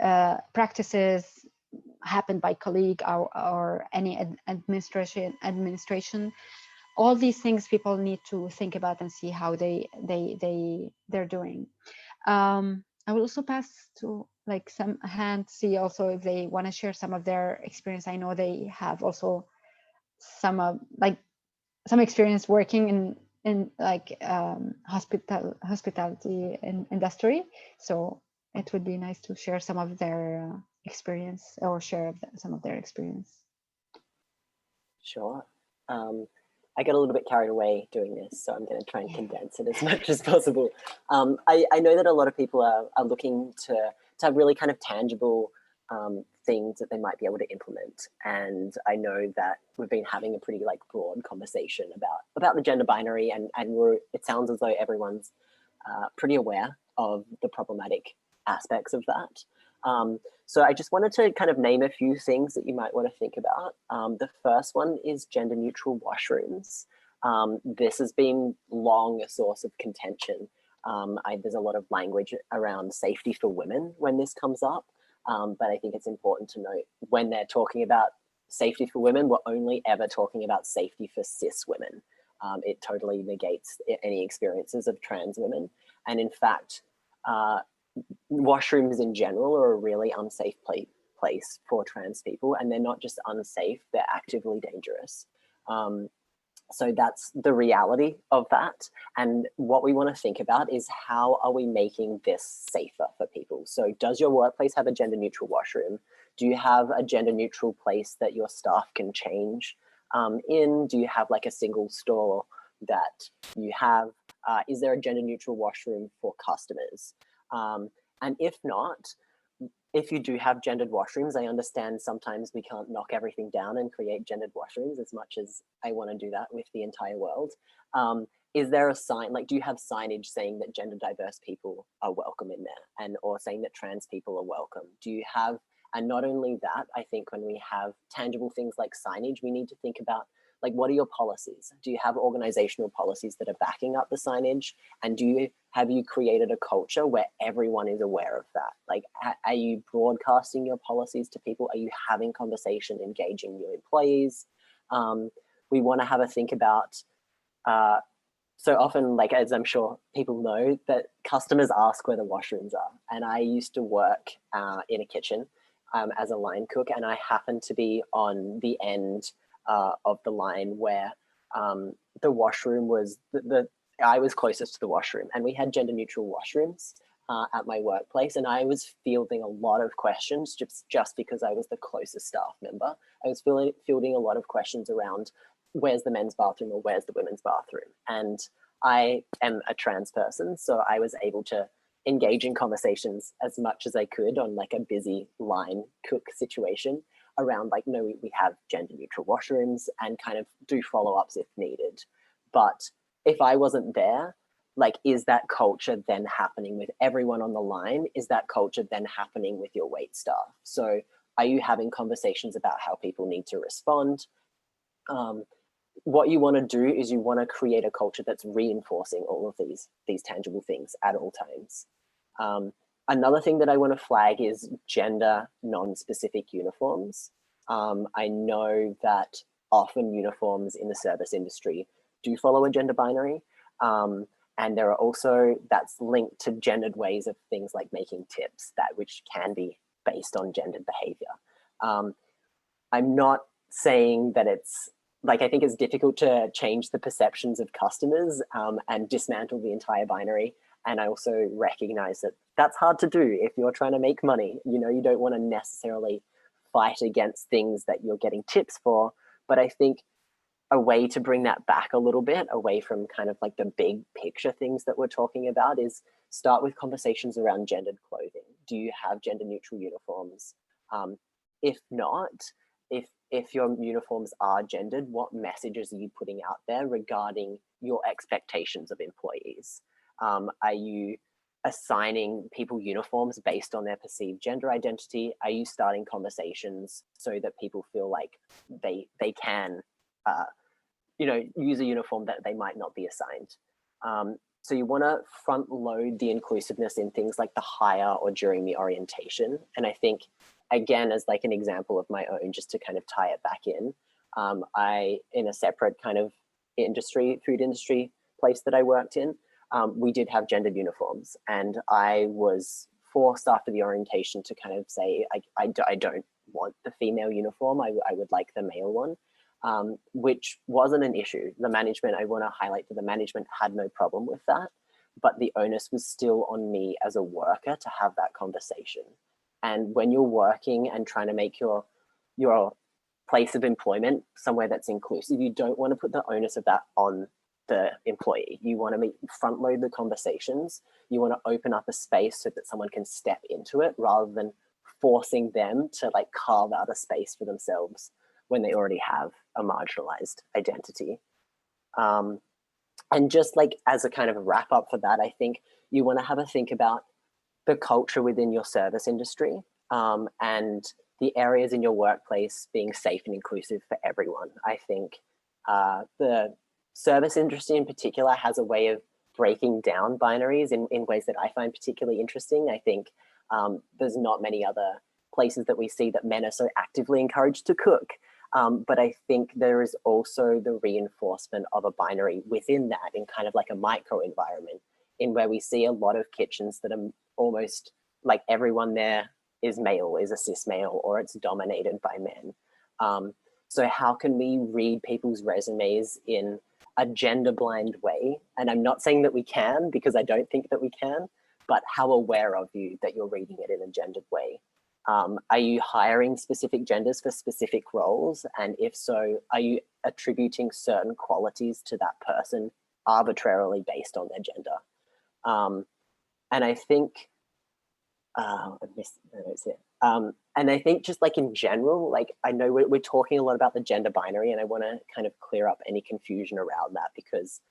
practices happened by colleague or any administration? All these things people need to think about and see how they're doing. I will also pass to like some hand, see also if they want to share some of their experience. I know they have also some experience working in like hospitality industry, so it would be nice to share some of their experience or share some of their experience. Sure. I get a little bit carried away doing this, so I'm going to try and condense it as much as possible. I know that a lot of people are looking to have really kind of tangible things that they might be able to implement. And I know that we've been having a pretty like broad conversation about the gender binary, and it sounds as though everyone's pretty aware of the problematic aspects of that. So I just wanted to kind of name a few things that you might want to think about. The first one is gender neutral washrooms. This has been long a source of contention. There's a lot of language around safety for women when this comes up. But I think it's important to note when they're talking about safety for women, we're only ever talking about safety for cis women. It totally negates any experiences of trans women. And in fact, washrooms in general are a really unsafe place for trans people, and they're not just unsafe, they're actively dangerous. So that's the reality of that. And what we want to think about is how are we making this safer for people? So does your workplace have a gender neutral washroom? Do you have a gender neutral place that your staff can change in? Do you have like a single store that you have? Is there a gender neutral washroom for customers? And if not, if you do have gendered washrooms, I understand sometimes we can't knock everything down and create gendered washrooms as much as I want to do that with the entire world. Is there a sign, like, do you have signage saying that gender diverse people are welcome in there, and or saying that trans people are welcome? Do you have, and not only that, I think when we have tangible things like signage, we need to think about, like, what are your policies? Do you have organizational policies that are backing up the signage? And have you created a culture where everyone is aware of that? Like, are you broadcasting your policies to people? Are you having conversation, engaging your employees? We want to have a think about, so often, like, as I'm sure people know, that customers ask where the washrooms are. And I used to work in a kitchen as a line cook, and I happened to be on the end of the line where the washroom was, I was closest to the washroom, and we had gender neutral washrooms at my workplace. And I was fielding a lot of questions just because I was the closest staff member. I was fielding a lot of questions around, where's the men's bathroom or where's the women's bathroom? And I am a trans person, so I was able to engage in conversations as much as I could on like a busy line cook situation around, like, no, we have gender neutral washrooms, and kind of do follow-ups if needed. But if I wasn't there, like, is that culture then happening with everyone on the line? Is that culture then happening with your wait staff? So are you having conversations about how people need to respond? What you want to do is you want to create a culture that's reinforcing all of these tangible things at all times. Another thing that I want to flag is gender non-specific uniforms. I know that often uniforms in the service industry do follow a gender binary. And there are also, that's linked to gendered ways of things like making tips, which can be based on gendered behavior. I'm not saying that it's, like, I think it's difficult to change the perceptions of customers and dismantle the entire binary. And I also recognize that that's hard to do if you're trying to make money. You know, you don't want to necessarily fight against things that you're getting tips for. But I think a way to bring that back a little bit away from kind of like the big picture things that we're talking about is start with conversations around gendered clothing. Do you have gender neutral uniforms? If not, if your uniforms are gendered, what messages are you putting out there regarding your expectations of employees? Are you assigning people uniforms based on their perceived gender identity? Are you starting conversations so that people feel like they can, use a uniform that they might not be assigned? So you want to front load the inclusiveness in things like the hire or during the orientation. And I think, again, as like an example of my own, just to kind of tie it back in, in a separate kind of food industry place that I worked in, we did have gendered uniforms, and I was forced after the orientation to kind of say, I don't want the female uniform, I would like the male one, which wasn't an issue. The management, I want to highlight that the management had no problem with that, but the onus was still on me as a worker to have that conversation. And when you're working and trying to make your place of employment somewhere that's inclusive, you don't want to put the onus of that on the employee. You want to front load the conversations. You want to open up a space so that someone can step into it rather than forcing them to like carve out a space for themselves when they already have a marginalized identity. And just like as a kind of a wrap up for that, I think you want to have a think about the culture within your service industry and the areas in your workplace being safe and inclusive for everyone. I think the service industry in particular has a way of breaking down binaries in ways that I find particularly interesting. I think there's not many other places that we see that men are so actively encouraged to cook. But I think there is also the reinforcement of a binary within that in kind of like a micro environment in where we see a lot of kitchens that are almost like everyone there is male, is a cis male, or it's dominated by men. So how can we read people's resumes in a gender blind way? And I'm not saying that we can, because I don't think that we can, but how aware of you that you're reading it in a gendered way? Are you hiring specific genders for specific roles? And if so, are you attributing certain qualities to that person arbitrarily based on their gender? And I think I missed the notes here. And I think just like in general, like I know we're talking a lot about the gender binary, and I want to kind of clear up any confusion around that, because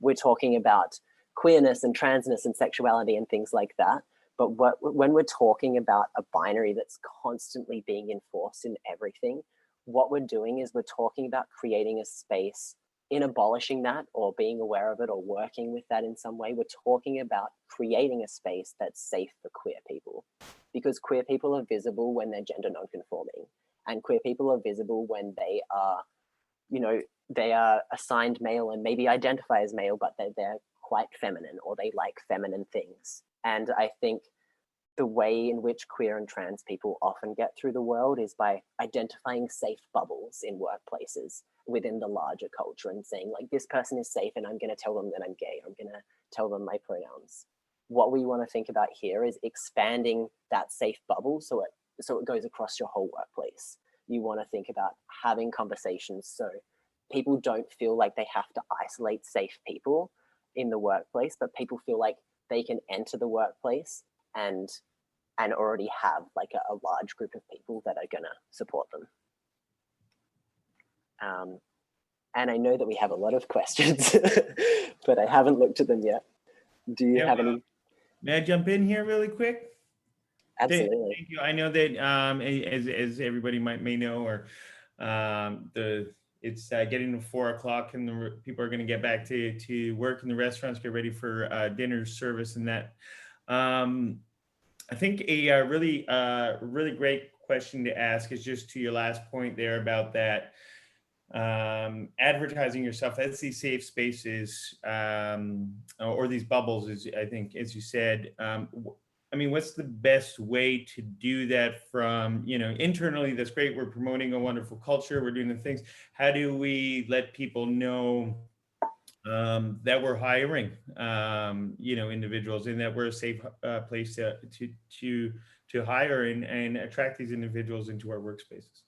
we're talking about queerness and transness and sexuality and things like that. But when we're talking about a binary that's constantly being enforced in everything, what we're doing is we're talking about creating a space in abolishing that, or being aware of it, or working with that in some way. We're talking about creating a space that's safe for queer people, because queer people are visible when they're gender non-conforming, and queer people are visible when they are, you know, they are assigned male and maybe identify as male, but they're quite feminine, or they like feminine things. And I think the way in which queer and trans people often get through the world is by identifying safe bubbles in workplaces within the larger culture, and saying like, this person is safe and I'm going to tell them that I'm gay, I'm going to tell them my pronouns. What we want to think about here is expanding that safe bubble so it goes across your whole workplace. You want to think about having conversations so people don't feel like they have to isolate safe people in the workplace, but people feel like they can enter the workplace and already have like a large group of people that are going to support them. And I know that we have a lot of questions, but I haven't looked at them yet. Do you have any? May I jump in here really quick? Absolutely. Thank you. I know that as everybody may know, or it's getting to 4 o'clock, and the people are going to get back to work in the restaurants, get ready for dinner service and that. I think a really great question to ask is just to your last point there about that advertising yourself as these safe spaces or these bubbles, is, I think, as you said. I mean, what's the best way to do that from, you know, internally? That's great. We're promoting a wonderful culture. We're doing the things. How do we let people know that we're hiring, you know, individuals, and that we're a safe place to hire and attract these individuals into our workspaces?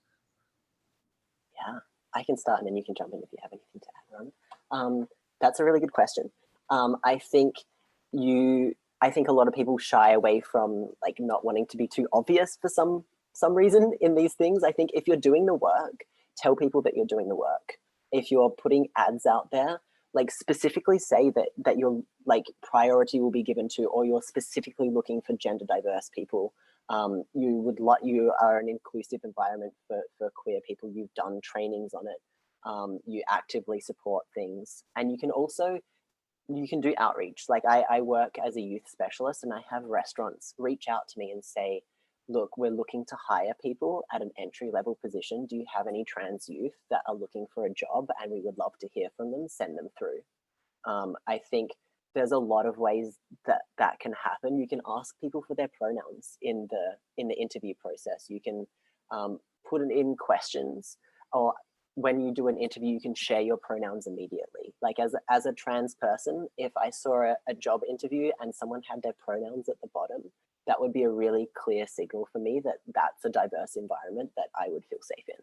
Yeah, I can start, and then you can jump in if you have anything to add, Ron. That's a really good question. I think a lot of people shy away from like not wanting to be too obvious for some reason in these things. I think if you're doing the work, tell people that you're doing the work. If you're putting ads out there, like specifically say that your like priority will be given to, or you're specifically looking for gender diverse people. You are an inclusive environment for queer people. You've done trainings on it. You actively support things, and you can do outreach. Like I work as a youth specialist, and I have restaurants reach out to me and say, look, we're looking to hire people at an entry-level position. Do you have any trans youth that are looking for a job? And we would love to hear from them, send them through. I think there's a lot of ways that can happen. You can ask people for their pronouns in the interview process. You can put in questions, or when you do an interview, you can share your pronouns immediately. Like as a trans person, if I saw a job interview and someone had their pronouns at the bottom, that would be a really clear signal for me that that's a diverse environment that I would feel safe in.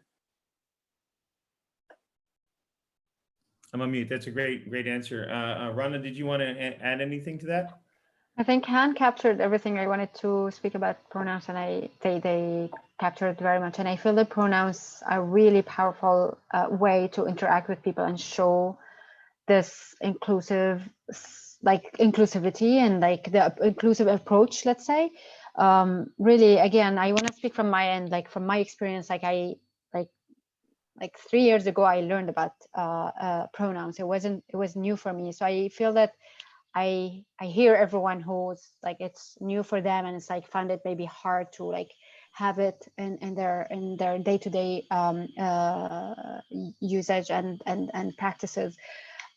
I'm on mute. That's a great answer. Rana, did you want to add anything to that? I think Han captured everything I wanted to speak about pronouns, and they captured very much. And I feel that pronouns are a really powerful way to interact with people and show this inclusivity and like the inclusive approach, let's say. Really, again, I want to speak from my end, like from my experience. Like 3 years ago, I learned about pronouns. It was new for me. So I feel that I hear everyone who's like, it's new for them, and it's like found it maybe hard to like have it in their day-to-day usage and practices.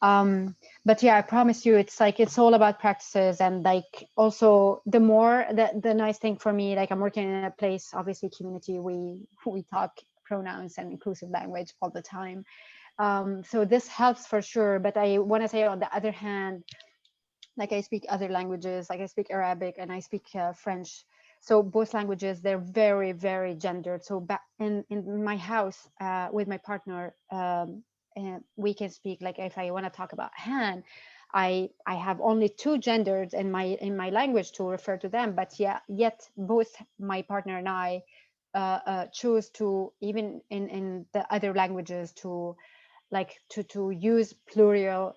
But yeah, I promise you, it's all about practices. And like also the nice thing for me, like I'm working in a place, obviously Qmunity, we talk pronouns and inclusive language all the time. So this helps for sure. But I want to say, on the other hand, like I speak other languages, like I speak Arabic and I speak French. So both languages, they're very, very gendered. So back in my house with my partner, we can speak, like if I want to talk about Han, I have only two genders in my language to refer to them, but yet both my partner and I choose to, even in the other languages, to use plural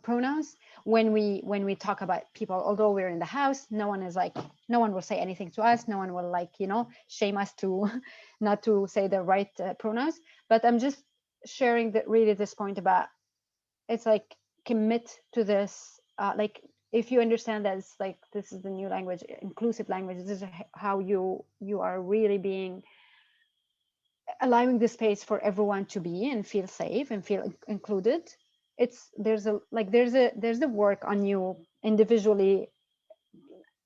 pronouns when we talk about people. Although we're in the house, no one will say anything to us. No one will shame us to not to say the right pronouns. But I'm just sharing that really this point about, it's like, commit to this. If you understand that it's like, this is the new language, inclusive language, this is how you are really allowing the space for everyone to be and feel safe and feel included. There's a work on you individually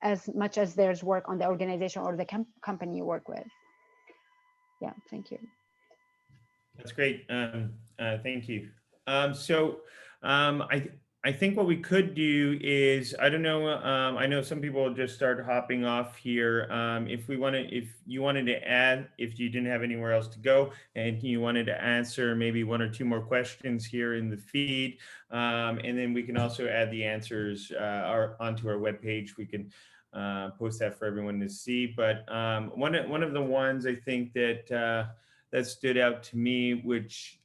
as much as there's work on the organization or the company you work with. Yeah, thank you. That's great. Thank you. I think what we could do is, I don't know, I know some people just start hopping off here. If you wanted to add, if you didn't have anywhere else to go and you wanted to answer maybe one or two more questions here in the feed, and then we can also add the answers onto our webpage. We can post that for everyone to see. But one of the ones I think that stood out to me, which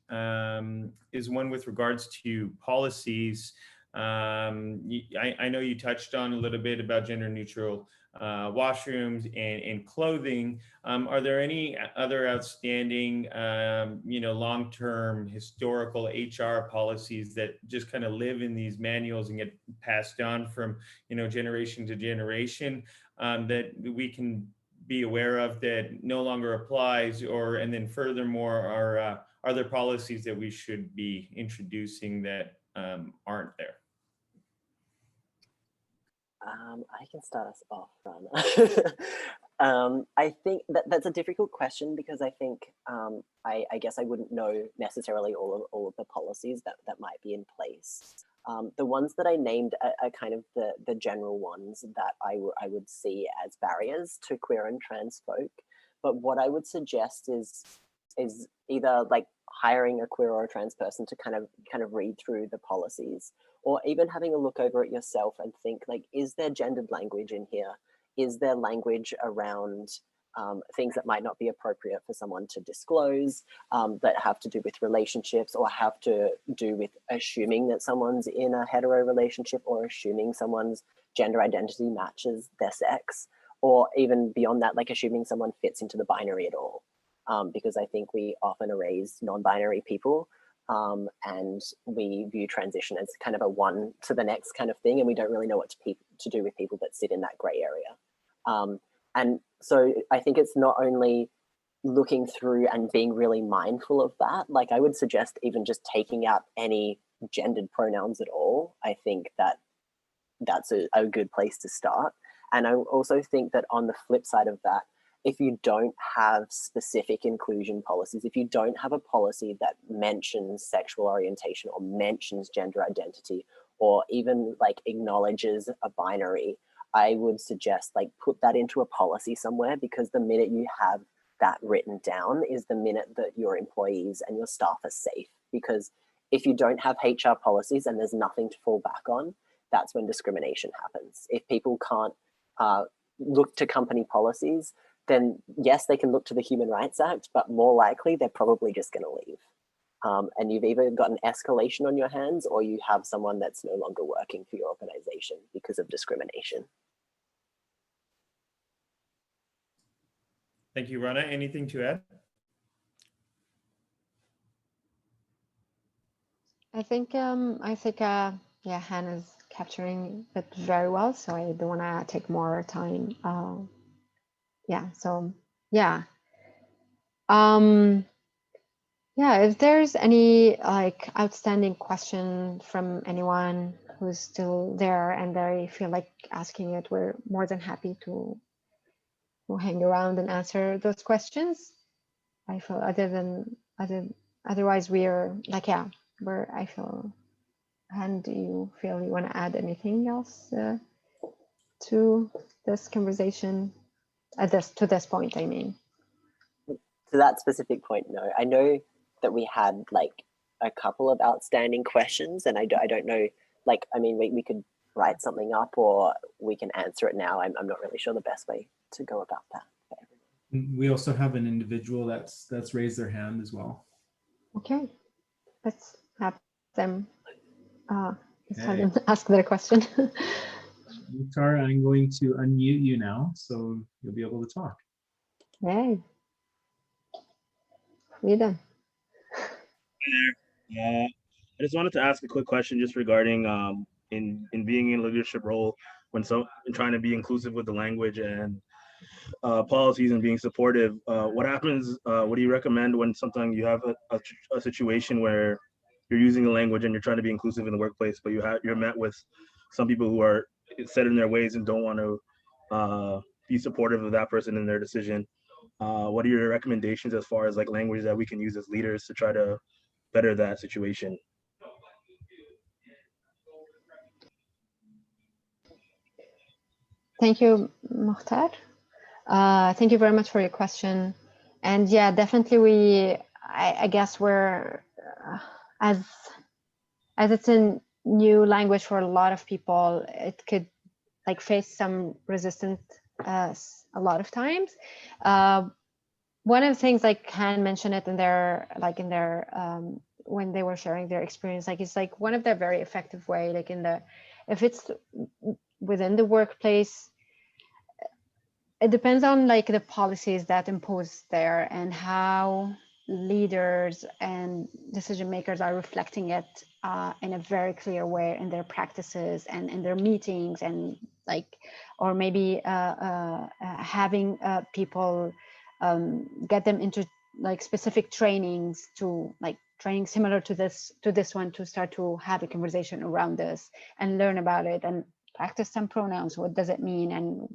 is one with regards to policies. I know you touched on a little bit about gender neutral washrooms and clothing. Are there any other outstanding, long-term historical HR policies that just kind of live in these manuals and get passed on from, generation to generation, that we can be aware of that no longer applies, and then furthermore, are there policies that we should be introducing that aren't there? I can start us off, Rana. I think that's a difficult question, because I think I guess I wouldn't know necessarily all of the policies that might be in place. The ones that I named are kind of the general ones that I would see as barriers to queer and trans folk. But what I would suggest is either like hiring a queer or a trans person to kind of read through the policies, or even having a look over it yourself and think, like, is there gendered language in here? Is there language around things that might not be appropriate for someone to disclose, that have to do with relationships, or have to do with assuming that someone's in a hetero relationship, or assuming someone's gender identity matches their sex, or even beyond that, like assuming someone fits into the binary at all. Because I think we often erase non-binary people, and we view transition as kind of a one to the next kind of thing, and we don't really know what to do with people that sit in that gray area. And so I think it's not only looking through and being really mindful of that. Like, I would suggest even just taking out any gendered pronouns at all. I think that's a good place to start. And I also think that on the flip side of that, if you don't have specific inclusion policies, if you don't have a policy that mentions sexual orientation or mentions gender identity, or even like acknowledges a binary, I would suggest like put that into a policy somewhere, because the minute you have that written down is the minute that your employees and your staff are safe. Because if you don't have HR policies and there's nothing to fall back on, that's when discrimination happens. If people can't look to company policies, then yes, they can look to the Human Rights Act, but more likely they're probably just going to leave. And you've either got an escalation on your hands, or you have someone that's no longer working for your organization because of discrimination. Thank you, Rana. Anything to add? I think yeah, Hannah's capturing it very well, so I don't want to take more time. If there's any like outstanding question from anyone who's still there and they feel like asking it, we're more than happy to hang around and answer those questions. I feel otherwise we're like, I feel. And do you feel you want to add anything else to this conversation to this point? I mean, to that specific point, no. I know that we had like a couple of outstanding questions, and I don't know, like, I mean, we could write something up or we can answer it now. I'm not really sure the best way to go about that for everyone. We also have an individual that's raised their hand as well. Okay, let's have them, let's have Okay. them ask their question. Mukhtar, I'm going to unmute you now, so you'll be able to talk. Yay. Freedom. Hi there. I just wanted to ask a quick question just regarding in being in a leadership role when in trying to be inclusive with the language and policies and being supportive. What happens? What do you recommend when sometimes you have a situation where you're using the language and you're trying to be inclusive in the workplace, but you're met with some people who are set in their ways and don't want to be supportive of that person in their decision? What are your recommendations as far as like language that we can use as leaders to try to better that situation? Thank you, Mukhtar. Thank you very much for your question. And yeah, definitely I guess we're, as it's a new language for a lot of people, it could like face some resistance a lot of times. One of the things, like Han mentioned it in their, when they were sharing their experience, like it's like one of the very effective way, like if it's within the workplace, it depends on like the policies that impose there and how leaders and decision makers are reflecting it in a very clear way in their practices and in their meetings, and like, or maybe having people get them into like specific trainings, to like training similar to this one, to start to have a conversation around this and learn about it and practice some pronouns. What does it mean, and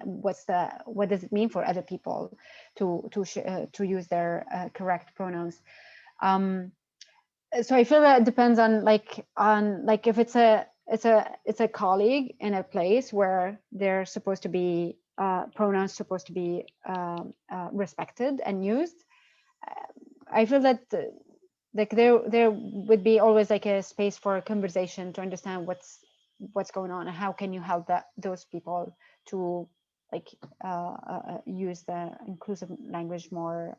what does it mean for other people to use their correct pronouns? So I feel that it depends on like if it's a colleague in a place where they're supposed to be pronouns supposed to be respected and used. I feel that like there would be always like a space for a conversation to understand what's going on and how can you help those people to like use the inclusive language more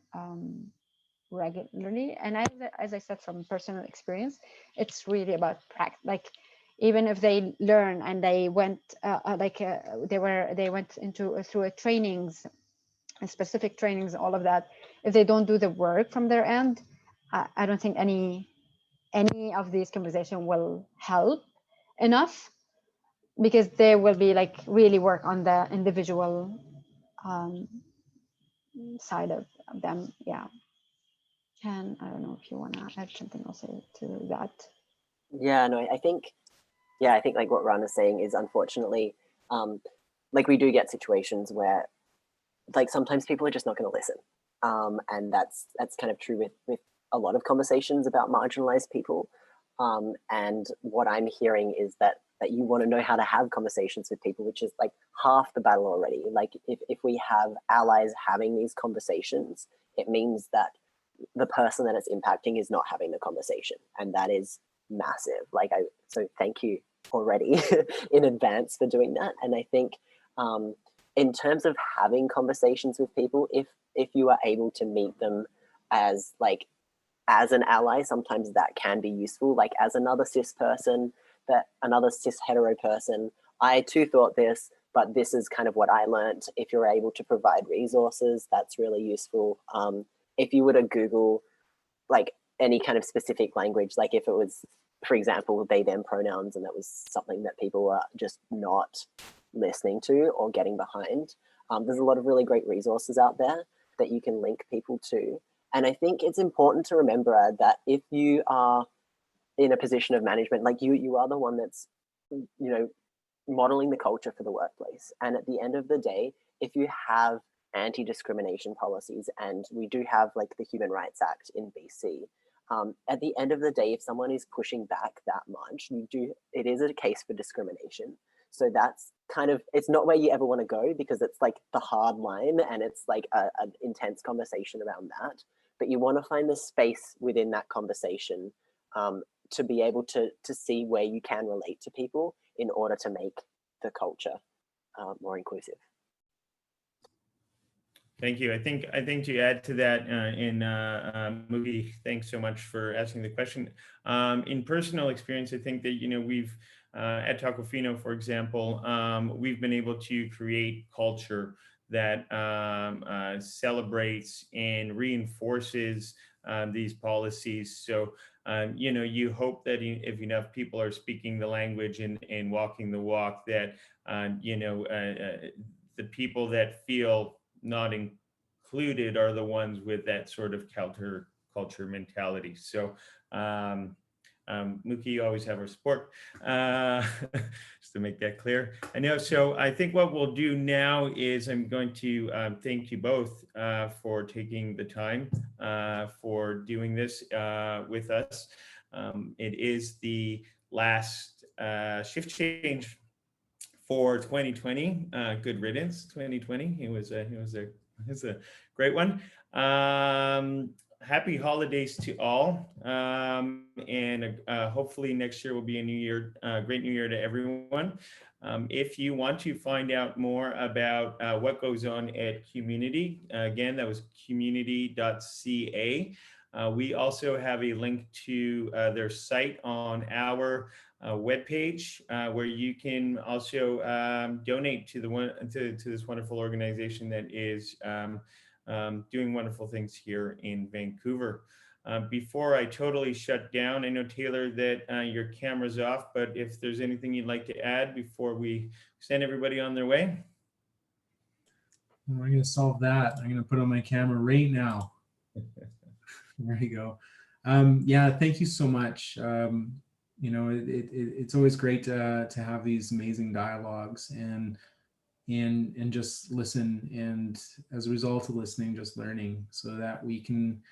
regularly. And as I said, from personal experience, it's really about practice. Like even if they learn and they went they went through a trainings, specific trainings, all of that, if they don't do the work from their end, I don't think any of these conversations will help enough, because they will be like really work on the individual side of them. Yeah. Ken, I don't know if you want to add something else to that. Yeah, no, I think like what Rana's saying is, unfortunately, like we do get situations where like sometimes people are just not going to listen. And that's kind of true with a lot of conversations about marginalized people. And what I'm hearing is that you want to know how to have conversations with people, which is like half the battle already. Like if we have allies having these conversations, it means that the person that it's impacting is not having the conversation. And that is massive. So thank you already in advance for doing that. And I think in terms of having conversations with people, if you are able to meet them as an ally, sometimes that can be useful. Like as another cis person, another cis hetero person, I too thought this, but this is kind of what I learned. If you're able to provide resources, that's really useful. If you were to Google like any kind of specific language, like if it was, for example, they, them pronouns, and that was something that people were just not listening to or getting behind, there's a lot of really great resources out there that you can link people to. And I think it's important to remember that if you are in a position of management, like you are the one that's, modeling the culture for the workplace. And at the end of the day, if you have anti-discrimination policies, and we do have like the Human Rights Act in BC, at the end of the day, if someone is pushing back that much, it is a case for discrimination. So that's kind of, it's not where you ever want to go, because it's like the hard line and it's like an intense conversation around that. but you want to find the space within that conversation to be able to see where you can relate to people in order to make the culture more inclusive. Thank you. I think to add to that, Mookie, thanks so much for asking the question. In personal experience, I think that we've at Tacofino, for example, we've been able to create culture that celebrates and reinforces these policies. So you hope that if enough people are speaking the language and walking the walk, that the people that feel not included are the ones with that sort of culture mentality. So Mookie, you always have our support, just to make that clear. I know. So I think what we'll do now is I'm going to thank you both for taking the time for doing this with us. It is the last shift change for 2020. Good riddance, 2020. It was a great one. Happy holidays to all, and hopefully next year will be a new year, great new year to everyone. If you want to find out more about what goes on at Qmunity, again, that was qmunity.ca. We also have a link to their site on our webpage, where you can also donate to this wonderful organization that is doing wonderful things here in Vancouver. Before I totally shut down, I know, Taylor, that your camera's off, but if there's anything you'd like to add before we send everybody on their way. Well, I'm going to solve that. I'm going to put on my camera right now. There you go. Yeah, thank you so much. It's always great to have these amazing dialogues and just listen, and as a result of listening, just learning, so that we can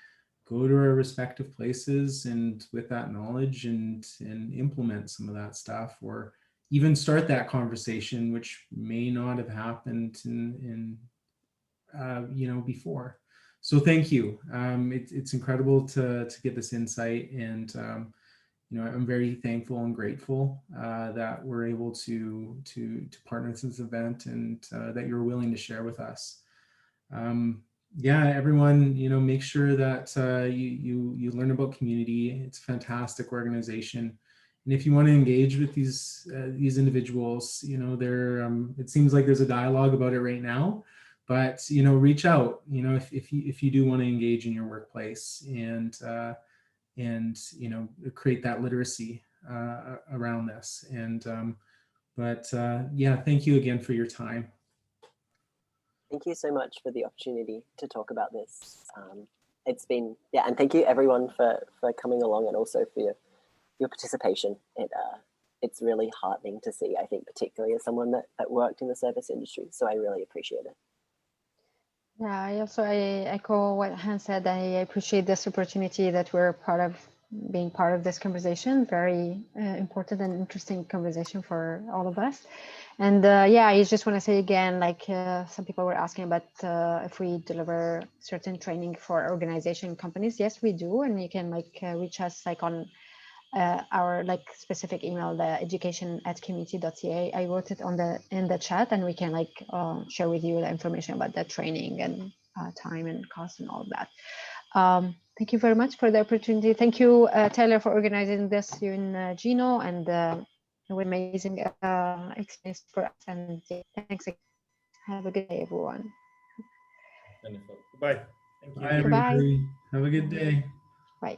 go to our respective places and with that knowledge and implement some of that stuff, or even start that conversation which may not have happened in before. So thank you. It's incredible to get this insight, and I'm very thankful and grateful that we're able to partner with this event, and that you're willing to share with us. Yeah, everyone, make sure that you learn about Qmunity. It's a fantastic organization, and if you want to engage with these individuals, it seems like there's a dialogue about it right now, but reach out. If you do want to engage in your workplace and create that literacy around this. But yeah, thank you again for your time. Thank you so much for the opportunity to talk about this. It's been, and thank you everyone for coming along, and also for your participation. It's really heartening to see, I think, particularly as someone that worked in the service industry. So I really appreciate it. Yeah, I echo what Han said. I appreciate this opportunity that we're being part of this conversation. Very important and interesting conversation for all of us. And I just want to say again, like some people were asking about if we deliver certain training for organization companies. Yes, we do, and you can reach us on our specific email, the education@qmunity.ca. I wrote it in the chat, and we can share with you the information about the training and time and cost and all of that. Thank you very much for the opportunity. Thank you, Taylor, for organizing this here in Gino, and amazing experience for us. And thanks again. Have a good day, everyone. Wonderful. Goodbye. Thank you. Bye, everybody. Have a good day. Bye.